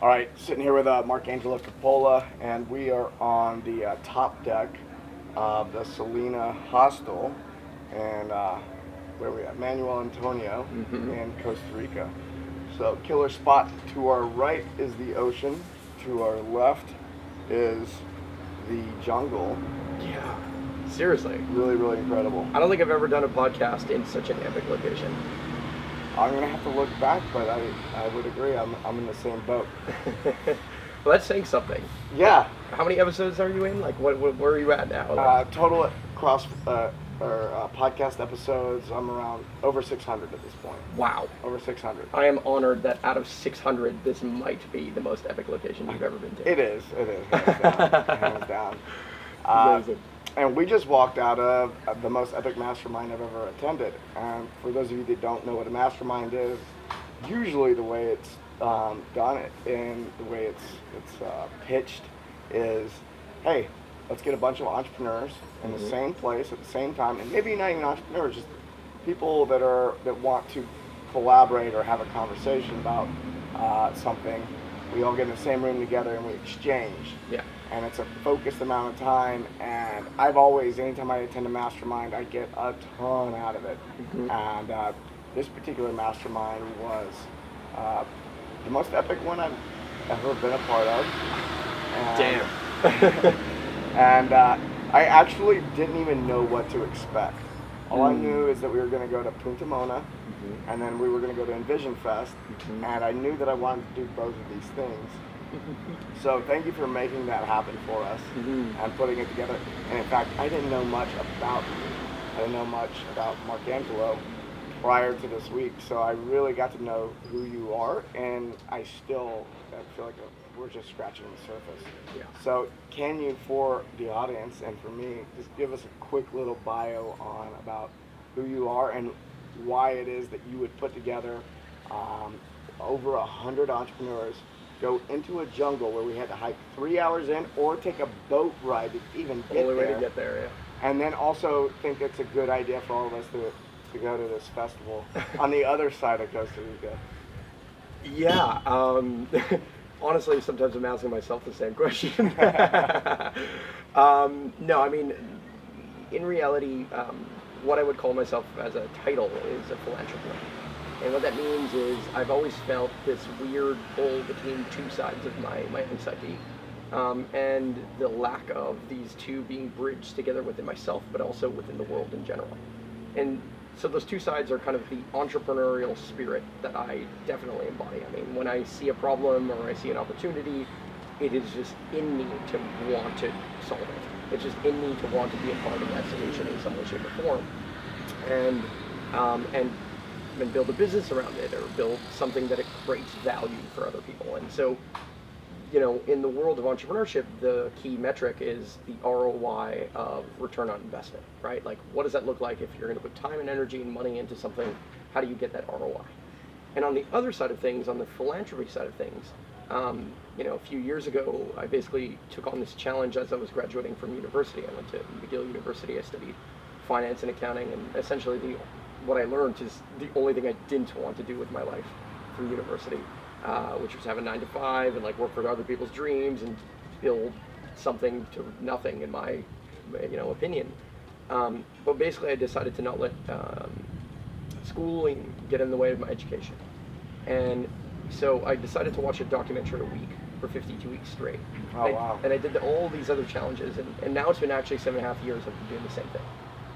All right, sitting here with Marc Angelo Coppola, and we are on the top deck of the Selena Hostel, and where we at Manuel Antonio in Costa Rica. So, killer spot. To our right is the ocean. To our left is the jungle. Yeah, seriously. Really, really incredible. I don't think I've ever done a podcast in such an epic location. I'm gonna have to look back, but I would agree. I'm in the same boat. Well, that's saying something. Yeah. How many episodes are you in? Like, where are you at now? Total across podcast episodes, I'm around over 600 at this point. Wow. Over 600. I am honored that out of 600, this might be the most epic location you've ever been to. It is, hands down. Hands down. Amazing. And we just walked out of the most epic mastermind I've ever attended. And for those of you that don't know what a mastermind is, usually the way it's done and the way it's pitched is, hey, let's get a bunch of entrepreneurs in the same place at the same time, and maybe not even entrepreneurs, just people that want to collaborate or have a conversation about something. We all get in the same room together and we exchange. Yeah. And it's a focused amount of time, and I've always, anytime I attend a mastermind, I get a ton out of it. And this particular mastermind was the most epic one I've ever been a part of. And, Damn. And I actually didn't even know what to expect. All I knew is that we were going to go to Punta Mona, and then we were going to go to Envision Fest, and I knew that I wanted to do both of these things. So thank you for making that happen for us and putting it together. And in fact, I didn't know much about you. I didn't know much about Marc Angelo prior to this week, so I really got to know who you are, and I feel like we're just scratching the surface. Yeah. So can you, for the audience and for me, just give us a quick little bio on about who you are and why it is that you would put together over 100 entrepreneurs, go into a jungle where we had to hike 3 hours in or take a boat ride to even get Only there. way to get there, yeah. And then also think it's a good idea for all of us to go to this festival on the other side of Costa Rica. Yeah. Honestly, sometimes I'm asking myself the same question. No, I mean, in reality, what I would call myself as a title is a philanthropist. And what that means is I've always felt this weird pull between two sides of my own psyche, and the lack of these two being bridged together within myself, but also within the world in general. And so those two sides are kind of the entrepreneurial spirit that I definitely embody. I mean, when I see a problem or I see an opportunity, it is just in me to want to solve it. It's just in me to want to be a part of that solution in some way, shape, or form. And build a business around it, or build something that it creates value for other people. And so, you know, in the world of entrepreneurship, the key metric is the ROI of return on investment, right? Like, what does that look like if you're going to put time and energy and money into something? How do you get that ROI? And on the other side of things, on the philanthropy side of things, you know, a few years ago, I basically took on this challenge as I was graduating from university. I went to McGill University. I studied finance and accounting, and essentially what I learned is the only thing I didn't want to do with my life through university, which was have a 9-to-5 and like work for other people's dreams and build something to nothing in my, you know, opinion. But basically, I decided to not let schooling get in the way of my education, and so I decided to watch a documentary a week for 52 weeks straight. Oh, wow. And I did all these other challenges, and now it's been actually 7.5 years I've been doing the same thing.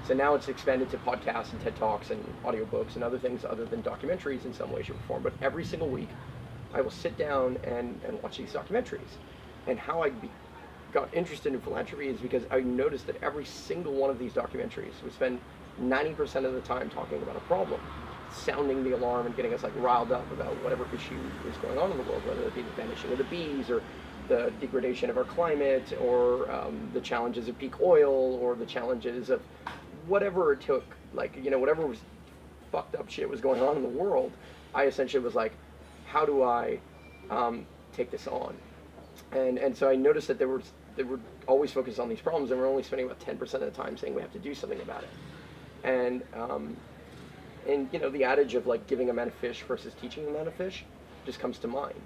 So now it's expanded to podcasts and TED Talks and audiobooks and other things other than documentaries in some way, shape, or form. But every single week, I will sit down and watch these documentaries. And how I got interested in philanthropy is because I noticed that every single one of these documentaries would spend 90% of the time talking about a problem, sounding the alarm and getting us like riled up about whatever issue is going on in the world, whether it be the vanishing of the bees or the degradation of our climate or the challenges of peak oil or the challenges of whatever it took, like, you know, whatever was fucked up shit was going on in the world. I essentially was like, how do I take this on? And so I noticed that they were always focused on these problems, and we're only spending about 10% of the time saying we have to do something about it. And you know, the adage of like giving a man a fish versus teaching a man a fish just comes to mind.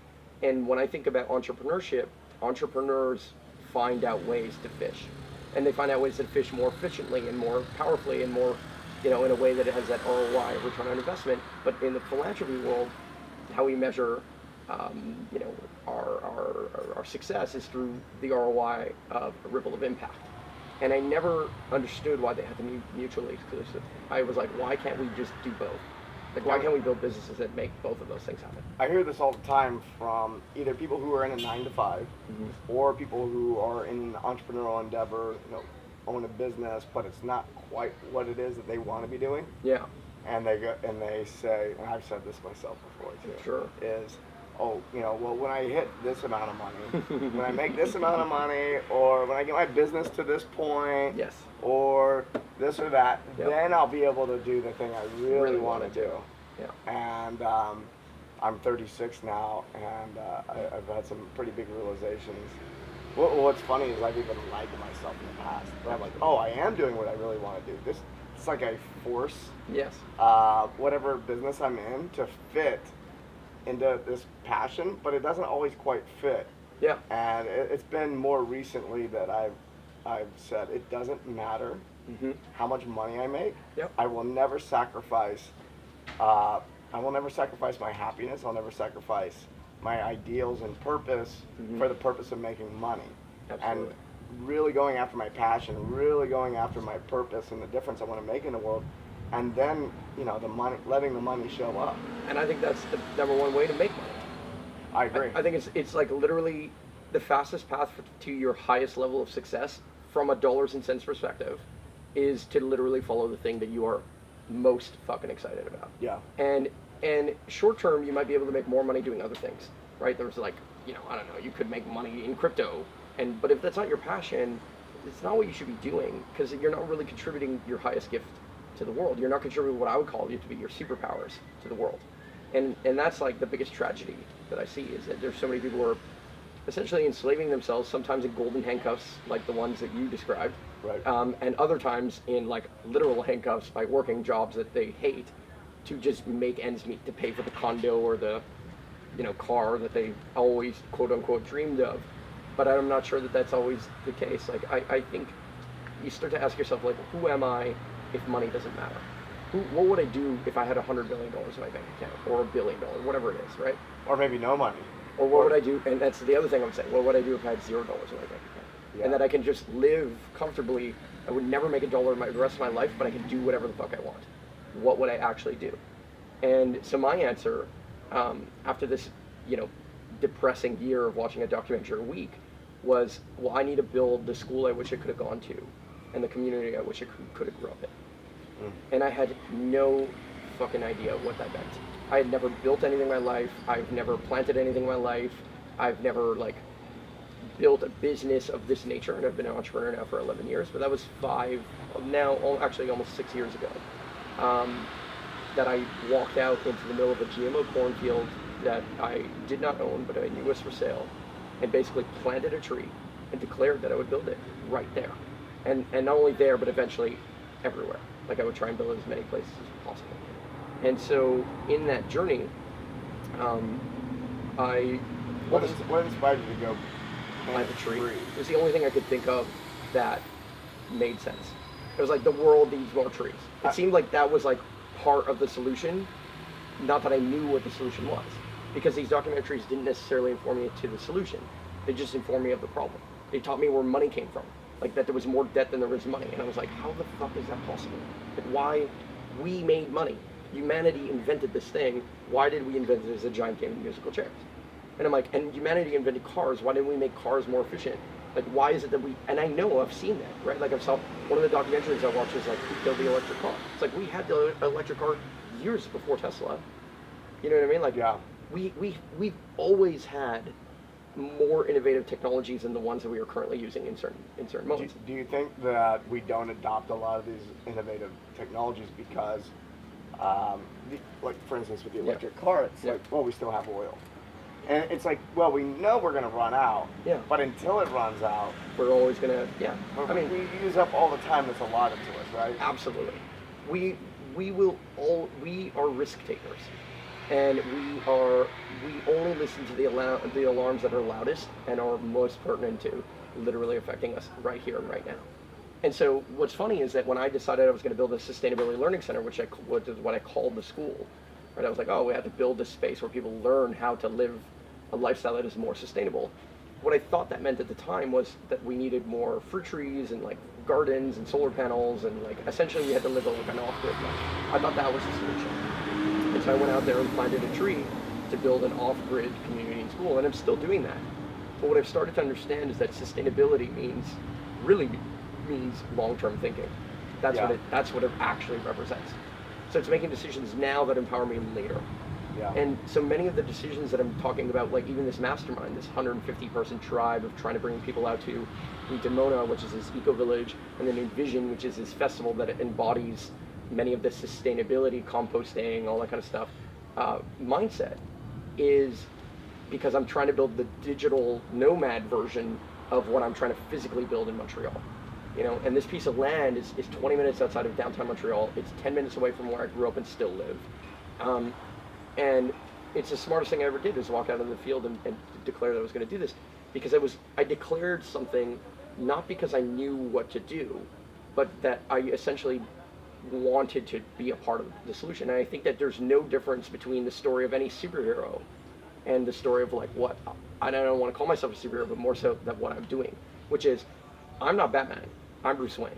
And when I think about entrepreneurship, entrepreneurs find out ways to fish. And they find out ways to fish more efficiently and more powerfully and more, in a way that it has that ROI, return on investment. But in the philanthropy world, how we measure, our success is through the ROI of a ripple of impact. And I never understood why they had to be mutually exclusive. I was like, why can't we just do both? Like, why can't we build businesses that make both of those things happen? I hear this all the time from either people who are in a 9 to 5, or people who are in an entrepreneurial endeavor, own a business, but it's not quite what it is that they want to be doing. Yeah. And they say, and I've said this myself before too. Sure. Is, well, when I hit this amount of money, when I make this amount of money, or when I get my business to this point, Yes. or this or that, Yep. then I'll be able to do the thing I really want to do. Yeah. And I'm 36 now, and I've had some pretty big realizations. What's funny is I've even lied to myself in the past. But I'm like, I am doing what I really want to do. It's like I force Yes. whatever business I'm in to fit into this passion, but it doesn't always quite fit. Yeah. And it's been more recently that I've said it doesn't matter how much money I make. Yep. I will never sacrifice. I will never sacrifice my happiness. I'll never sacrifice my ideals and purpose for the purpose of making money. Absolutely. And really going after my passion, really going after my purpose and the difference I want to make in the world, and then the money, letting the money show up. And I think that's the number one way to make money. I agree. I think it's like literally the fastest path to your highest level of success from a dollars and cents perspective is to literally follow the thing that you are most fucking excited about. Yeah. And short term, you might be able to make more money doing other things, right? There's like, I don't know, you could make money in crypto, but if that's not your passion, it's not what you should be doing, because you're not really contributing your highest gift to the world. You're not contributing what I would call you to be your superpowers to the world. And that's like the biggest tragedy that I see, is that there's so many people who are essentially enslaving themselves, sometimes in golden handcuffs like the ones that you described, Right. And other times in like literal handcuffs by working jobs that they hate to just make ends meet, to pay for the condo or the car that they always quote unquote dreamed of. But I'm not sure that that's always the case. Like I think you start to ask yourself, like, who am I if money doesn't matter? What would I do if I had $100 billion in my bank account, or $1 billion, whatever it is, right? Or maybe no money. Or what would I do? And that's the other thing I'm saying. What would I do if I had $0 in my bank account? Yeah. And that I can just live comfortably. I would never make $1 the rest of my life, but I can do whatever the fuck I want. What would I actually do? And so my answer, after this, depressing year of watching a documentary a week, was, well, I need to build the school I wish I could have gone to, and the community I wish I could have grew up in. And I had no fucking idea what that meant. I had never built anything in my life. I've never planted anything in my life. I've never built a business of this nature, and I've been an entrepreneur now for 11 years, but that was almost 6 years ago, that I walked out into the middle of a GMO cornfield that I did not own, but I knew was for sale, and basically planted a tree and declared that I would build it right there. And not only there, but eventually everywhere. Like, I would try and build it as many places as possible. And so in that journey, What inspired you to go plant a tree? It was the only thing I could think of that made sense. It was like, the world needs more trees. It seemed like that was like part of the solution, not that I knew what the solution was, because these documentaries didn't necessarily inform me to the solution. They just informed me of the problem. They taught me where money came from, like that there was more debt than there was money. And I was like, how the fuck is that possible? Like, why? We made money. Humanity invented this thing. Why did we invent it as a giant game of musical chairs? And I'm like, and humanity invented cars. Why didn't we make cars more efficient? Like, why is it that we, and I know I've seen that, right? Like, I've saw, one of the documentaries I watched is like, who killed the electric car? It's like, we had the electric car years before Tesla. You know what I mean? Like, Yeah. We've always had more innovative technologies than the ones that we are currently using in certain moments. Do you think that we don't adopt a lot of these innovative technologies because, like for instance with the electric car, it's like, well, we still have oil. And it's like, well, we know we're going to run out, but until it runs out, we're always going to, I mean, we use up all the time that's allotted to us, right? Absolutely. We are risk takers. and we only listen to the alarms that are loudest and are most pertinent to literally affecting us right here and right now. And so what's funny is that when I decided I was going to build a sustainability learning center, which is what I called the school, right? I was like, oh, we have to build this space where people learn how to live a lifestyle that is more sustainable. What I thought that meant at the time was that we needed more fruit trees and like gardens and solar panels, and like essentially we had to live like an off-grid life. I thought that was the solution. And so I went out there and planted a tree to build an off-grid community and school, and I'm still doing that. But what I've started to understand is that sustainability really means long-term thinking. That's what it actually represents. So it's making decisions now that empower me later. Yeah. And so many of the decisions that I'm talking about, like even this mastermind, this 150-person tribe of trying to bring people out to Demona, which is this eco-village, and then Envision, which is this festival that embodies many of the sustainability, composting, all that kind of stuff, mindset, is because I'm trying to build the digital nomad version of what I'm trying to physically build in Montreal. You know, and this piece of land is 20 minutes outside of downtown Montreal. It's 10 minutes away from where I grew up and still live. And it's the smartest thing I ever did, was walk out in the field and declare that I was going to do this, because I declared something not because I knew what to do, but that I essentially wanted to be a part of the solution. And I think that there's no difference between the story of any superhero and the story of like what, I don't want to call myself a superhero, but more so that what I'm doing, which is, I'm not Batman, I'm Bruce Wayne.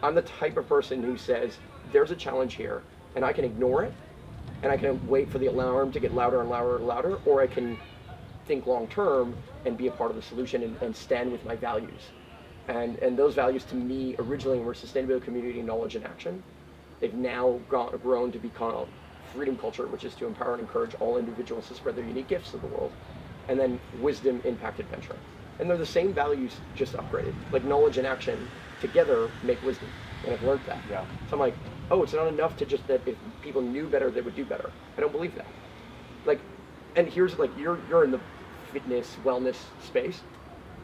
I'm the type of person who says, there's a challenge here, and I can ignore it, and I can wait for the alarm to get louder and louder and louder, or I can think long term and be a part of the solution and stand with my values. And those values to me originally were sustainability, community, knowledge, and action. They've now grown to become freedom culture, which is to empower and encourage all individuals to spread their unique gifts to the world. And then wisdom, impact, adventure. And they're the same values, just upgraded. Like knowledge and action together make wisdom. And I've learned that. Yeah. So I'm like, oh, it's not enough to just that if people knew better, they would do better. I don't believe that. Like, and here's like, you're in the fitness, wellness space.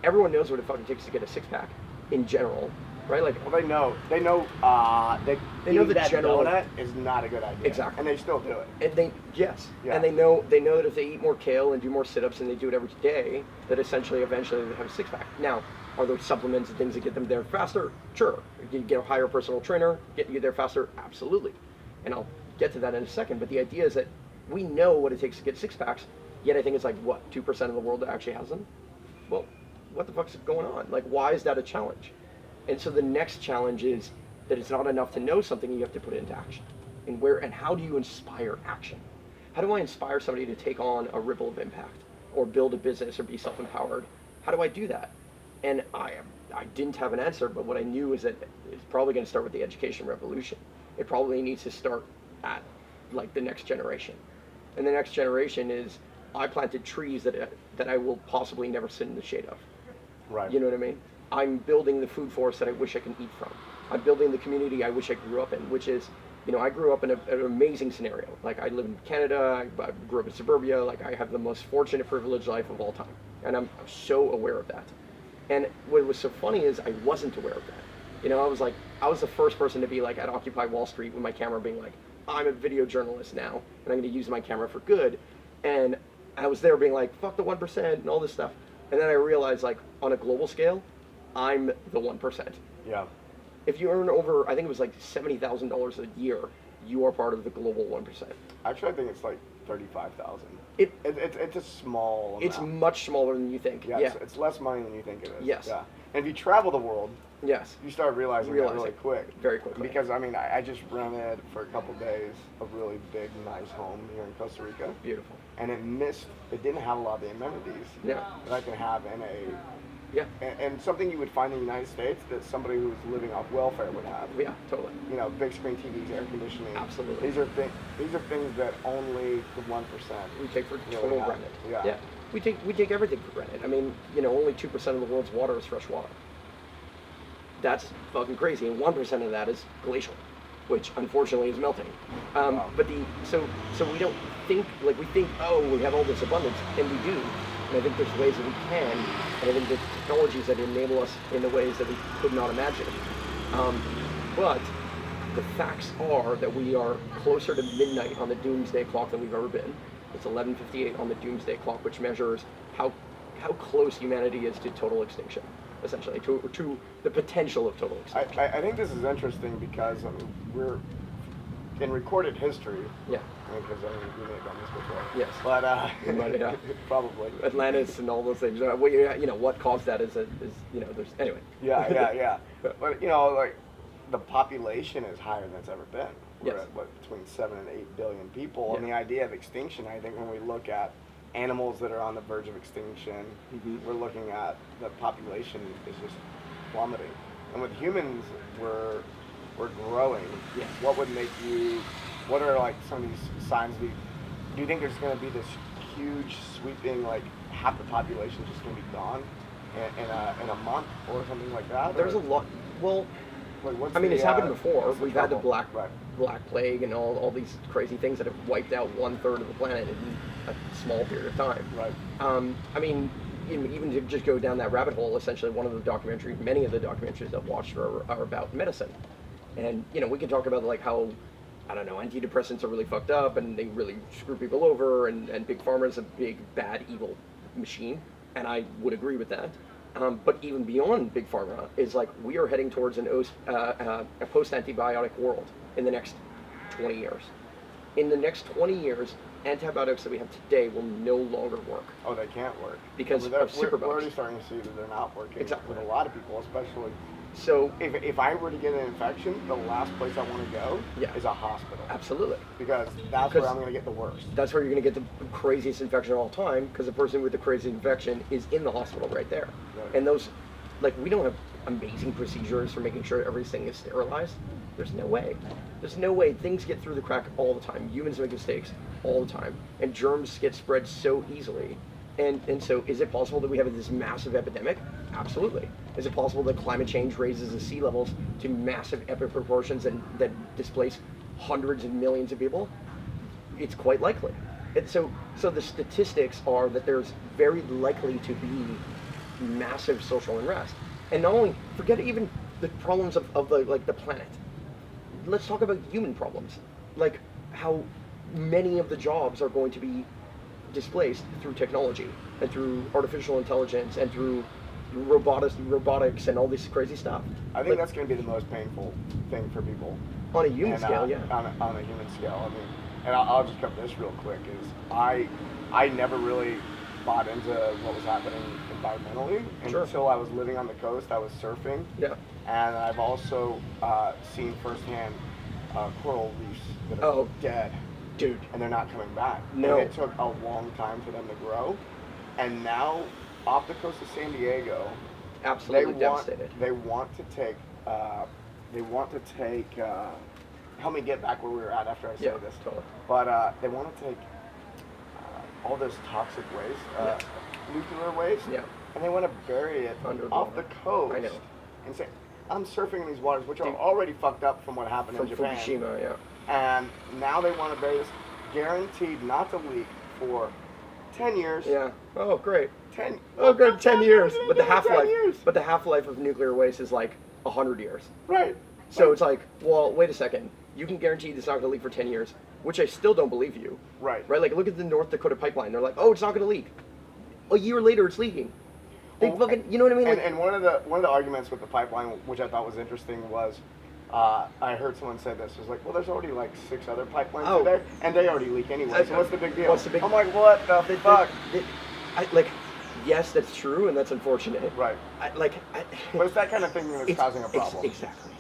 Everyone knows what it fucking takes to get a six-pack in general, right? Like, well, they know they know the that general donut is not a good idea. Exactly. And they still do it. And and they know that if they eat more kale and do more sit-ups and they do it every day, that essentially eventually they have a six-pack. Now, are there supplements and things that get them there faster? Sure. You get a higher personal trainer, get you there faster? Absolutely. And I'll get to that in a second. But the idea is that we know what it takes to get six-packs, yet I think it's like, what, 2% of the world that actually has them? Well, what the fuck's going on? Like, why is that a challenge? And so the next challenge is that it's not enough to know something, you have to put it into action. And how do you inspire action? How do I inspire somebody to take on a ripple of impact or build a business or be self-empowered? How do I do that? And I didn't have an answer, but what I knew is that it's probably going to start with the education revolution. It probably needs to start at like the next generation. And the next generation is, I planted trees that I will possibly never sit in the shade of. Right. You know what I mean? I'm building the food forest that I wish I can eat from. I'm building the community I wish I grew up in, which is, you know, I grew up in an amazing scenario. Like, I live in Canada, I grew up in suburbia, like, I have the most fortunate, privileged life of all time. And I'm so aware of that. And what was so funny is I wasn't aware of that. You know, I was the first person to be like at Occupy Wall Street with my camera being like, I'm a video journalist now, and I'm going to use my camera for good. And I was there being like, fuck the 1% and all this stuff. And then I realized, like, on a global scale, I'm the 1%. Yeah. If you earn over, I think it was like $70,000 a year, you are part of the global 1%. Actually, I think it's like 35,000. It's a small amount. It's much smaller than you think. Yeah, Yeah. It's less money than you think it is. Yes. Yeah. And if you travel the world, Yes. you start realizing that really quick. Very quickly. Because, I mean, I just rented for a couple days a really big, nice home here in Costa Rica. Beautiful. And it didn't have a lot of the amenities that I can have in a... Yeah. And something you would find in the United States that somebody who's living off welfare would have. Yeah, totally. You know, big screen TVs, air conditioning. Absolutely. These are things that only the 1% we take for really total have. granted. Yeah. We take everything for granted. I mean, you know, only 2% of the world's water is fresh water. That's fucking crazy, and 1% of that is glacial, which unfortunately is melting. Wow. But so we don't think, like, we think, oh, we have all this abundance, and we do. And I think there's ways that we can, and I think there's technologies that enable us in the ways that we could not imagine. But the facts are that we are closer to midnight on the doomsday clock than we've ever been. It's 11:58 on the doomsday clock, which measures how close humanity is to total extinction, essentially, to the potential of total extinction. I think this is interesting because we're in recorded history. Yeah. Because we may have done this before. Yes. But We might, yeah. probably. Atlantis and all those things. What caused that is there's anyway. Yeah. But like the population is higher than it's ever been. We're Yes. at between 7 and 8 billion people, Yeah. and the idea of extinction. I think when we look at animals that are on the verge of extinction, we're looking at the population is just plummeting, and with humans, we're growing. Yes. What would make you? What are like some of these signs? Do you think there's going to be this huge sweeping, like half the population is just going to be gone in a month or something like that? There's a lot. Well, like, it's happened before. what's the We've had the trouble? Black Plague and all these crazy things that have wiped out 1/3 of the planet in a small period of time. Right. Even to just go down that rabbit hole, essentially, many of the documentaries I've watched are about medicine, and we can talk about like how, I don't know, antidepressants are really fucked up and they really screw people over, and Big Pharma is a big, bad, evil machine, and I would agree with that. But even beyond Big Pharma is like we are heading towards a post-antibiotic world in the next 20 years. In the next 20 years, antibiotics that we have today will no longer work. Oh, they can't work. Because of we're superbugs. already starting to see that they're not working. Exactly. With a lot of people, especially. So If I were to get an infection, the last place I want to go Yeah. is a hospital. absolutely. Because that's where I'm going to get the worst. That's where you're going to get the craziest infection of all time, because the person with the craziest infection is in the hospital right there. Right. And those, like, we don't have amazing procedures for making sure everything is sterilized. There's no way. There's no way. Things get through the crack all the time. Humans make mistakes all the time. And germs get spread so easily. And so is it possible that we have this massive epidemic? Absolutely. Is it possible that climate change raises the sea levels to massive epic proportions and that displace hundreds of millions of people? It's quite likely. And so the statistics are that there's very likely to be massive social unrest. And not only, forget even the problems of the planet. Let's talk about human problems. Like how many of the jobs are going to be displaced through technology and through artificial intelligence and through robotics and all this crazy stuff. I think that's going to be the most painful thing for people. On a human scale, yeah. On a human scale. And I'll just cover this real quick, is I never really bought into what was happening environmentally until I was living on the coast. I was surfing. Yeah. And I've also seen firsthand coral reefs that are dead. Dude. And they're not coming back. No. And it took a long time for them to grow. And now, off the coast of San Diego, absolutely devastated. They want to take. Help me get back where we were at after I say this. Totally. But they want to take all this toxic waste, nuclear waste, and they want to bury it off the coast. I know. And say, I'm surfing in these waters, which are already fucked up from what happened in Japan. Fukushima, yeah. And now they want to bury this, guaranteed not to leak for 10 years. Yeah. Oh, great. 10. Oh, good. 10 years. But the 10 half-life. years. But the half-life of nuclear waste is like 100 years. Right. So it's like, well, wait a second. You can guarantee it's not going to leak for 10 years, which I still don't believe you. Right. Right. Like, look at the North Dakota pipeline. They're like, oh, it's not going to leak. A year later, it's leaking. They fucking, you know what I mean? Like, and one of the arguments with the pipeline, which I thought was interesting, was I heard someone say this. It was like, well, there's already like 6 other pipelines through there, and they already leak anyway. So what's the big deal? What's the big? I'm like, what the fuck? Yes, that's true, and that's unfortunate. Right. But it's that kind of thinking that's causing a problem. Exactly.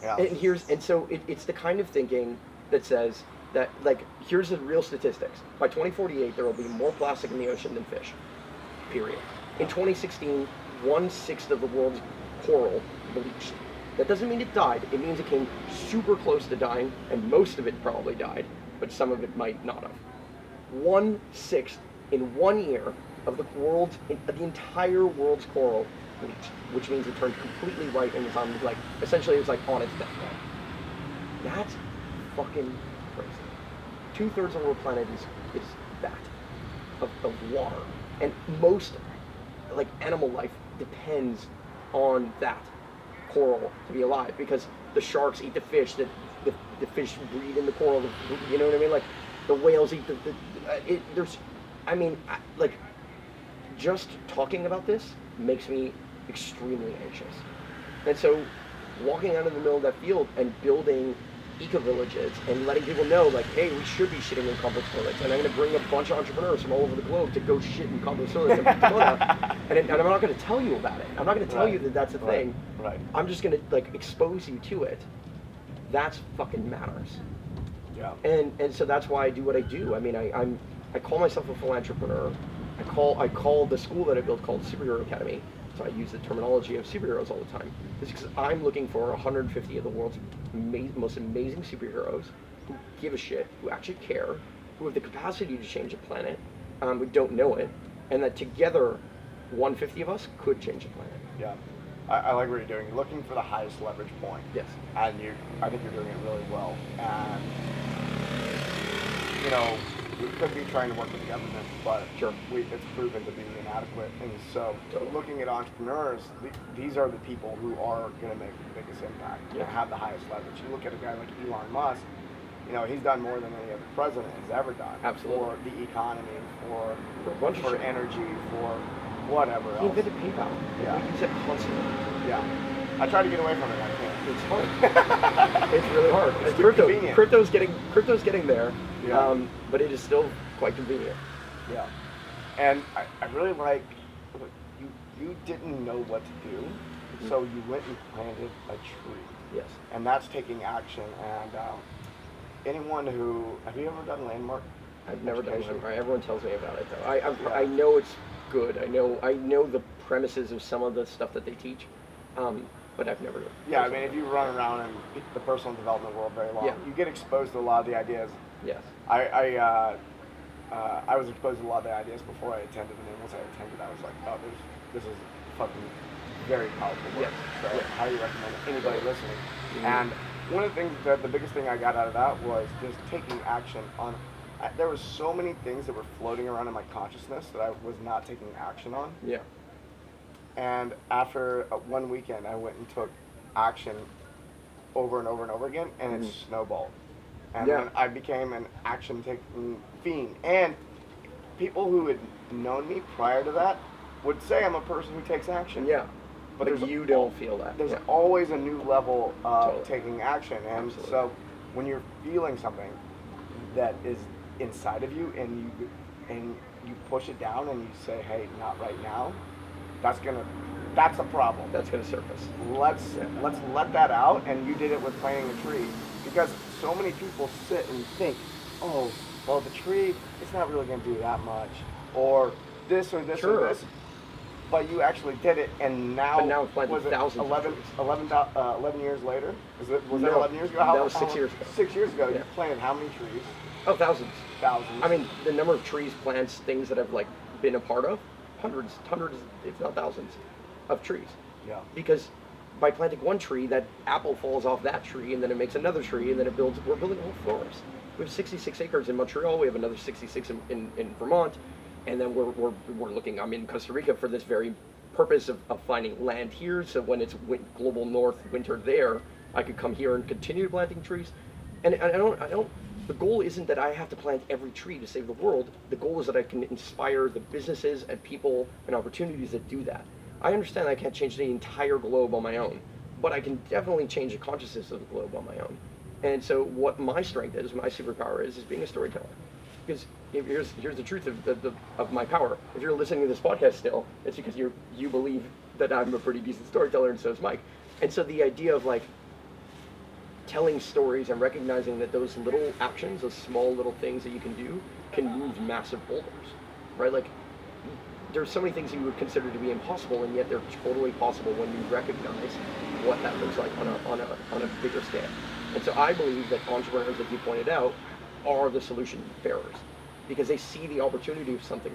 Yeah. And so it's the kind of thinking that says that, like, here's the real statistics. By 2048, there will be more plastic in the ocean than fish. Period. In 2016, 1/6 of the world's coral bleached. That doesn't mean it died. It means it came super close to dying, and most of it probably died, but some of it might not have. 1/6 in 1 year of the entire world's coral bleached, which means it turned completely white and was on, like, essentially it was like on its deathbed. That's fucking crazy. 2/3 of our planet is that of water, and most, like, animal life depends on that coral to be alive, because the sharks eat the fish, the the fish breed in the coral. You know what I mean? Like the whales eat like just talking about this makes me extremely anxious. And so walking out in the middle of that field and building eco-villages and letting people know, like, hey, we should be shitting in compost toilets, and I'm going to bring a bunch of entrepreneurs from all over the globe to go shit in compost toilets in Pomona, and I'm not going to tell you about it. I'm not going to tell you that that's a thing. Right. I'm just going to, like, expose you to it. That's fucking matters. Yeah. And so that's why I do what I do. I mean, I call myself a philantrepreneur. I call the school that I built called Superhero Academy. So I use the terminology of superheroes all the time. It's because I'm looking for 150 of the world's most amazing superheroes who give a shit, who actually care, who have the capacity to change a planet, who don't know it, and that together, 150 of us could change a planet. Yeah. I like what you're doing. You're looking for the highest leverage point. Yes. And I think you're doing it really well. And, you know, we could be trying to work with the government, but sure. It's proven to be inadequate. And so, totally. Looking at entrepreneurs, these are the people who are going to make the biggest impact and have the highest leverage. You look at a guy like Elon Musk, you know, he's done more than any other president has ever done. Absolutely. For the economy, for energy, for whatever else. He invented PayPal. Yeah. We use it constantly. Yeah. I try to get away from it. I can't. It's hard. It's really hard. It's too convenient. Crypto's getting there. Yeah. But it is still quite convenient. Yeah. And I really like, you didn't know what to do, so you went and planted a tree. Yes. And that's taking action. And anyone who, have you ever done landmark? I've never done landmark. Everyone tells me about it though. I know it's good. I know the premises of some of the stuff that they teach. But I've never done it. Yeah, I mean, if you run around in the personal development world very long, you get exposed to a lot of the ideas. Yes. I was exposed to a lot of the ideas before I attended, and then once I attended, I was like, oh, this is fucking very powerful work. Yes. So I highly recommend anybody listening. Mm-hmm. And one of the things the biggest thing I got out of that was just taking action on. There was so many things that were floating around in my consciousness that I was not taking action on. Yeah. And after one weekend, I went and took action over and over and over again, and it snowballed. And then I became an action-taking fiend. And people who had known me prior to that would say I'm a person who takes action. Yeah. But you don't feel that. There's always a new level of totally. taking action. And so when you're feeling something that is inside of you and you push it down and you say, hey, not right now, that's a problem. That's gonna surface. Let's let that out. And you did it with planting a tree, because so many people sit and think, oh, well, the tree, it's not really gonna do that much, or this or this or this. But you actually did it, and now was it 11 years later? Was that 11 years ago? That was 6 years ago. 6 years ago, you planted how many trees? Oh, thousands. Thousands. I mean, the number of trees, plants, things that I've been a part of, hundreds, if not thousands, of trees. Yeah. Because by planting one tree, that apple falls off that tree, and then it makes another tree, and then we're building a whole forest. We have 66 acres in Montreal. We have another 66 in Vermont, and then we're looking. I'm in Costa Rica for this very purpose of finding land here. So when it's global north winter there, I could come here and continue planting trees. And I don't. The goal isn't that I have to plant every tree to save the world. The goal is that I can inspire the businesses and people and opportunities that do that. I understand I can't change the entire globe on my own, but I can definitely change the consciousness of the globe on my own. And so what my strength is, my superpower is being a storyteller. Because here's the truth of my power. If you're listening to this podcast still, it's because you believe that I'm a pretty decent storyteller, and so is Mike. And so the idea of telling stories and recognizing that those little actions, those small little things that you can do, can move massive boulders, right? There's so many things that you would consider to be impossible, and yet they're totally possible when you recognize what that looks like on a bigger scale. And so I believe that entrepreneurs, as you pointed out, are the solution bearers, because they see the opportunity of something,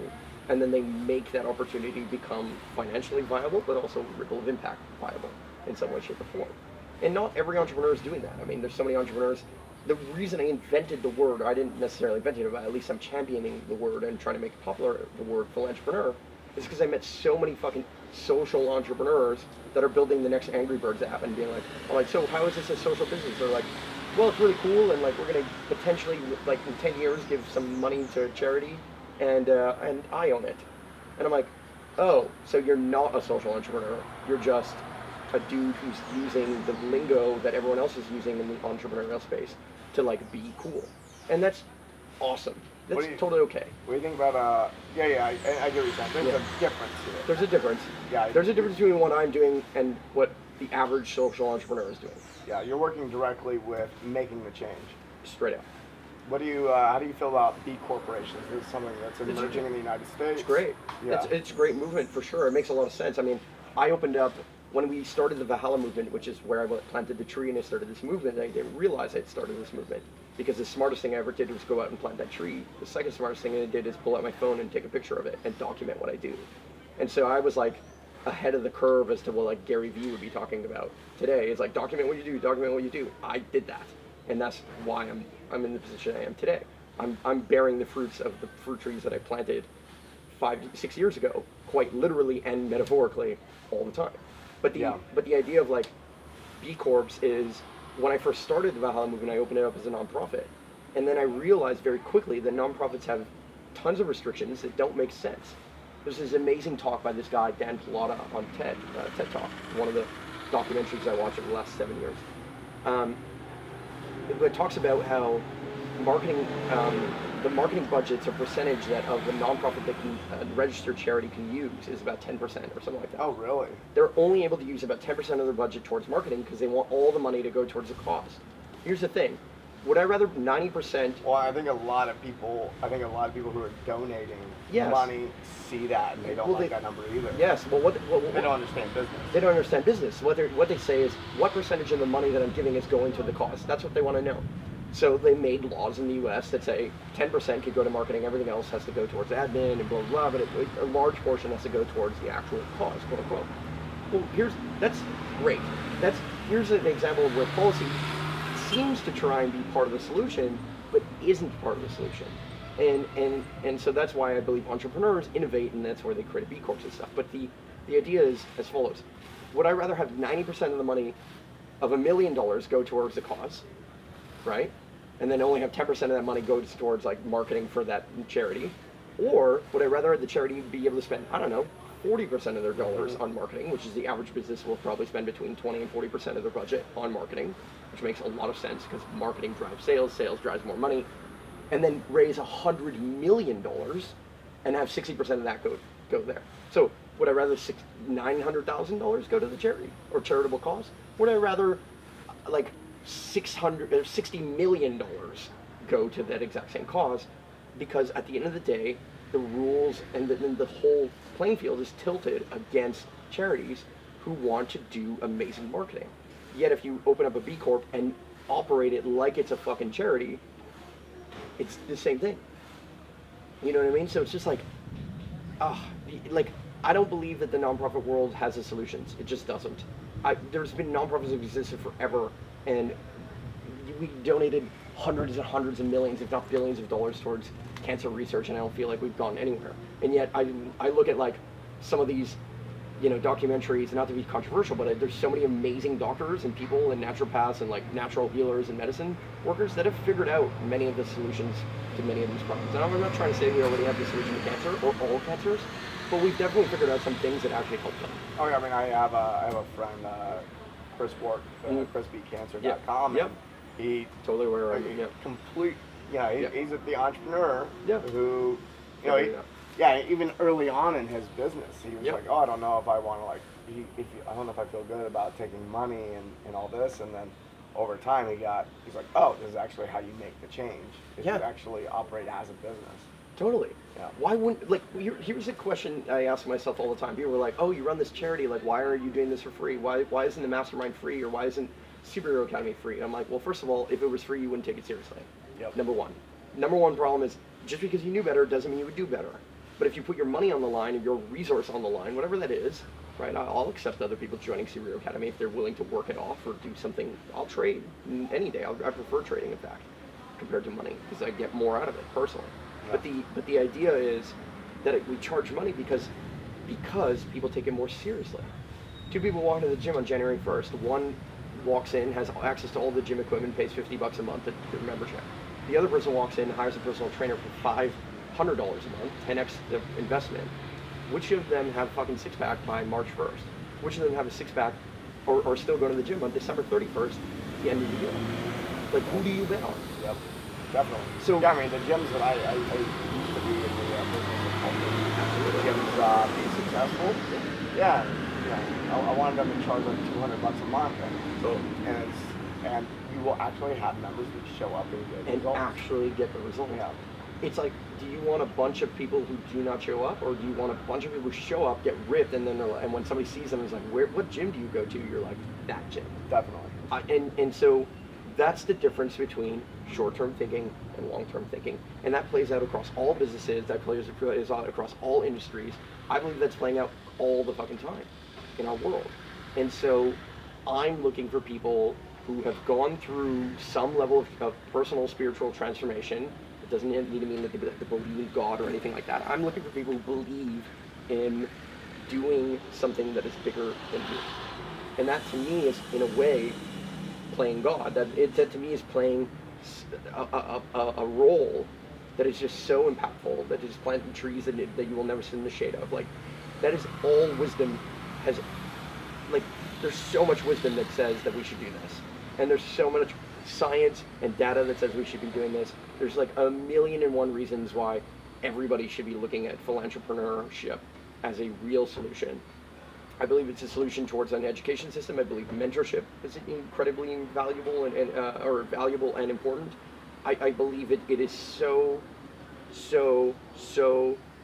and then they make that opportunity become financially viable, but also ripple of impact viable in some way, shape, or form. And not every entrepreneur is doing that. I mean, there's so many entrepreneurs. The reason I invented the word, I didn't necessarily invent it, but at least I'm championing the word and trying to make popular the word philantrepreneur, is because I met so many fucking social entrepreneurs that are building the next Angry Birds app and being like, I'm like, so how is this a social business? They're like, well, it's really cool, and like we're gonna potentially, like in 10 years, give some money to charity, and I own it. And I'm like, oh, so you're not a social entrepreneur. You're just a dude who's using the lingo that everyone else is using in the entrepreneurial space to like be cool, and that's awesome. That's totally okay. What do you think about I get what you're saying. There's a difference here. There's a difference. Yeah. There's a difference between what I'm doing and what the average social entrepreneur is doing. Yeah, you're working directly with making the change. Straight up. What do you? How do you feel about B corporations? Is this something that's emerging in the United States? It's great. Yeah. It's a great movement for sure. It makes a lot of sense. I mean, I opened up when we started the Valhalla movement, which is where I planted the tree and I started this movement. I didn't realize I'd started this movement because the smartest thing I ever did was go out and plant that tree. The second smartest thing I did is pull out my phone and take a picture of it and document what I do. And so I was like ahead of the curve as to what like Gary Vee would be talking about today. It's like document what you do, document what you do. I did that, and that's why I'm in the position I am today. I'm bearing the fruits of the fruit trees that I planted 5-6 years ago, quite literally and metaphorically, all the time. But the idea of like B Corps is when I first started the Valhalla movement, I opened it up as a nonprofit, and then I realized very quickly that nonprofits have tons of restrictions that don't make sense. There's this amazing talk by this guy Dan Pallotta on TED Talk, one of the documentaries I watched over the last 7 years. It talks about how marketing, the marketing budgets or percentage that of the nonprofit that can registered charity can use is about 10% or something like that. Oh, really? They're only able to use about 10% of their budget towards marketing because they want all the money to go towards the cause. Here's the thing. Would I rather 90%? Well, I think a lot of people who are donating money see that and they don't like that number either. Yes. Well, they don't understand business. They don't understand business. What they say is, what percentage of the money that I'm giving is going to the cause? That's what they want to know. So they made laws in the U.S. that say 10% could go to marketing, everything else has to go towards admin and blah, blah, but a large portion has to go towards the actual cause, quote unquote. Well, that's great. Here's an example of where policy seems to try and be part of the solution, but isn't part of the solution. And so that's why I believe entrepreneurs innovate, and that's where they create B Corps and stuff. But the idea is as follows. Would I rather have 90% of the money of $1 million go towards the cause, right? And then only have 10% of that money go towards like marketing for that charity? Or would I rather have the charity be able to spend, I don't know, 40% of their dollars on marketing, which is the average business will probably spend between 20 and 40% of their budget on marketing, which makes a lot of sense because marketing drives sales, sales drives more money, and then raise $100 million and have 60% of that go there. So would I rather $900,000 go to the charity or charitable cause? Would I rather like $60 million go to that exact same cause? Because at the end of the day, the rules and the whole playing field is tilted against charities who want to do amazing marketing. Yet if you open up a B Corp and operate it like it's a fucking charity, it's the same thing. You know what I mean? So it's just like, I don't believe that the nonprofit world has the solutions. It just doesn't. There's been nonprofits that have existed forever, and we donated hundreds and hundreds of millions, if not billions of dollars towards cancer research, and I don't feel like we've gone anywhere. And yet I look at like some of these, documentaries, not to be controversial, but there's so many amazing doctors and people and naturopaths and like natural healers and medicine workers that have figured out many of the solutions to many of these problems. And I'm not trying to say we already have the solution to cancer or all cancers, but we've definitely figured out some things that actually help them. Oh yeah, I mean I have a friend, Chris Bork, ChrisBCancer.com. Yep. He totally aware of it. He's the entrepreneur who, even early on in his business, he was like, I don't know if I want to I don't know if I feel good about taking money and all this, and then over time he's like, oh, this is actually how you make the change. You actually operate as a business. Totally. Yeah. Why wouldn't, here's a question I ask myself all the time. People are like, oh, you run this charity, why are you doing this for free? Why isn't the mastermind free, or why isn't Superhero Academy free? And I'm like, well, first of all, if it was free, you wouldn't take it seriously. Yep. Number one problem is, just because you knew better doesn't mean you would do better. But if you put your money on the line or your resource on the line, whatever that is, right, I'll accept other people joining Superhero Academy if they're willing to work it off or do something. I'll trade any day. I prefer trading, in fact, compared to money, because I get more out of it personally. Yeah. But the idea is that we charge money because people take it more seriously. 2 people walked into the gym on January 1st. One walks in, has access to all the gym equipment, pays $50 a month at their membership. The other person walks in, hires a personal trainer for $500 a month, 10x the investment. Which of them have fucking six-pack by March 1st? Which of them have a six-pack or still go to the gym on December 31st, the end of the year? Like, who do you bet on? Yep, definitely. So, yeah, I mean, the gyms that I used to be in the business of helping gyms be successful. Yeah, I wanted them to charge like $200 a month, and you will actually have members that show up and actually get the result. Yeah. It's like, do you want a bunch of people who do not show up, or do you want a bunch of people who show up, get ripped, and then and when somebody sees them, it's like, what gym do you go to? You're like, that gym. Definitely. And so that's the difference between short-term thinking and long-term thinking, and that plays out across all businesses. That plays out across all industries. I believe that's playing out all the fucking time in our world. And so I'm looking for people who have gone through some level of personal spiritual transformation. It doesn't need to mean that they believe in God or anything like that. I'm looking for people who believe in doing something that is bigger than you. And that to me is, in a way, playing God. That to me is playing a role that is just so impactful, that is planting trees that you will never sit in the shade of. Like, that is all wisdom has, like, there's so much wisdom that says that we should do this. And there's so much science and data that says we should be doing this. There's like 1,000,001 reasons why everybody should be looking at philanthropreneurship as a real solution. I believe it's a solution towards an education system. I believe mentorship is incredibly valuable or valuable and important. I believe it is so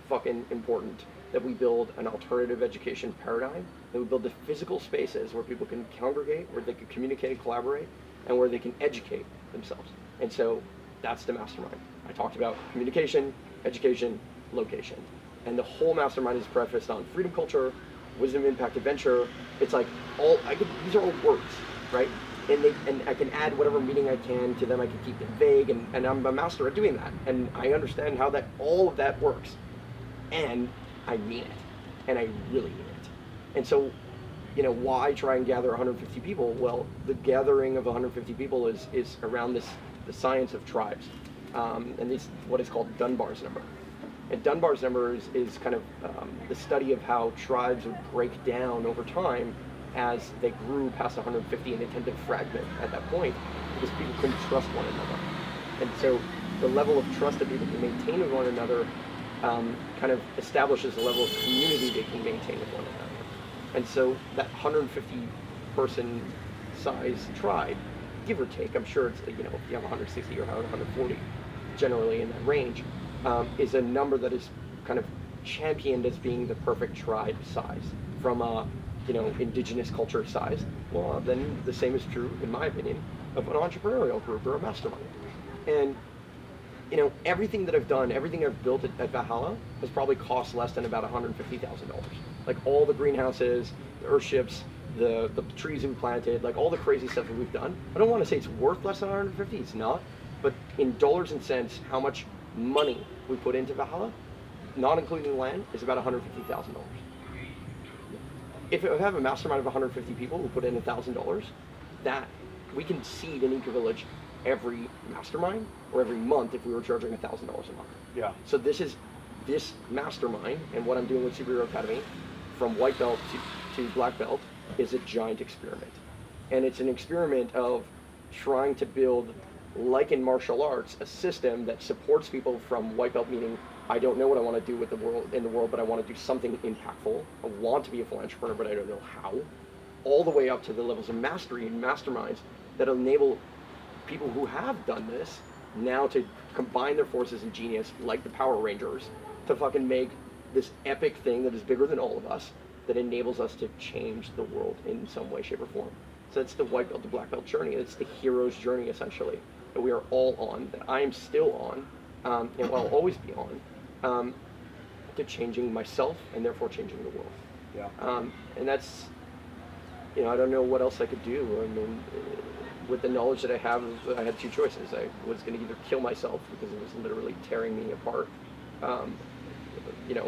fucking important that we build an alternative education paradigm, that we build the physical spaces where people can congregate, where they can communicate and collaborate, and where they can educate themselves. And so that's the mastermind. I talked about communication, education, location. And the whole mastermind is prefaced on freedom culture, wisdom, impact, adventure. It's like these are all words, right? And I can add whatever meaning I can to them. I can keep them vague, and I'm a master at doing that. And I understand how all of that works. And I mean it. And I really mean it. And so, why try and gather 150 people? Well, the gathering of 150 people is around the science of tribes. And it's what is called Dunbar's number. And Dunbar's number is kind of the study of how tribes would break down over time as they grew past 150, and they tend to fragment at that point because people couldn't trust one another. And so the level of trust that people can maintain with one another kind of establishes the level of community they can maintain with one another. And so that 150 person size tribe, give or take, I'm sure it's, if you have 160 or 140, generally in that range, is a number that is kind of championed as being the perfect tribe size from a, indigenous culture size. Well, then the same is true, in my opinion, of an entrepreneurial group or a mastermind. And everything that I've done, everything I've built at Valhalla has probably cost less than about $150,000. Like all the greenhouses, the earthships, the trees we planted, like all the crazy stuff that we've done. I don't want to say it's worth less than 150, it's not. But in dollars and cents, how much money we put into Valhalla, not including the land, is about $150,000. If I have a mastermind of 150 people who put in $1,000, that we can seed an eco-village every mastermind or every month if we were charging $1,000 a month. Yeah. So this mastermind and what I'm doing with Superhero Academy, from white belt to black belt, is a giant experiment. And it's an experiment of trying to build, like in martial arts, a system that supports people from white belt, meaning I don't know what I want to do with in the world, but I want to do something impactful. I want to be a philanthropist, but I don't know how. All the way up to the levels of mastery and masterminds that enable people who have done this now to combine their forces and genius, like the Power Rangers, to fucking make this epic thing that is bigger than all of us, that enables us to change the world in some way, shape, or form. So it's the white belt to black belt journey. It's the hero's journey, essentially, that we are all on, that I am still on, and will always be on, to changing myself and therefore changing the world. Yeah. And that's, I don't know what else I could do. I mean, with the knowledge that I have, I had two choices. I was going to either kill myself because it was literally tearing me apart you know,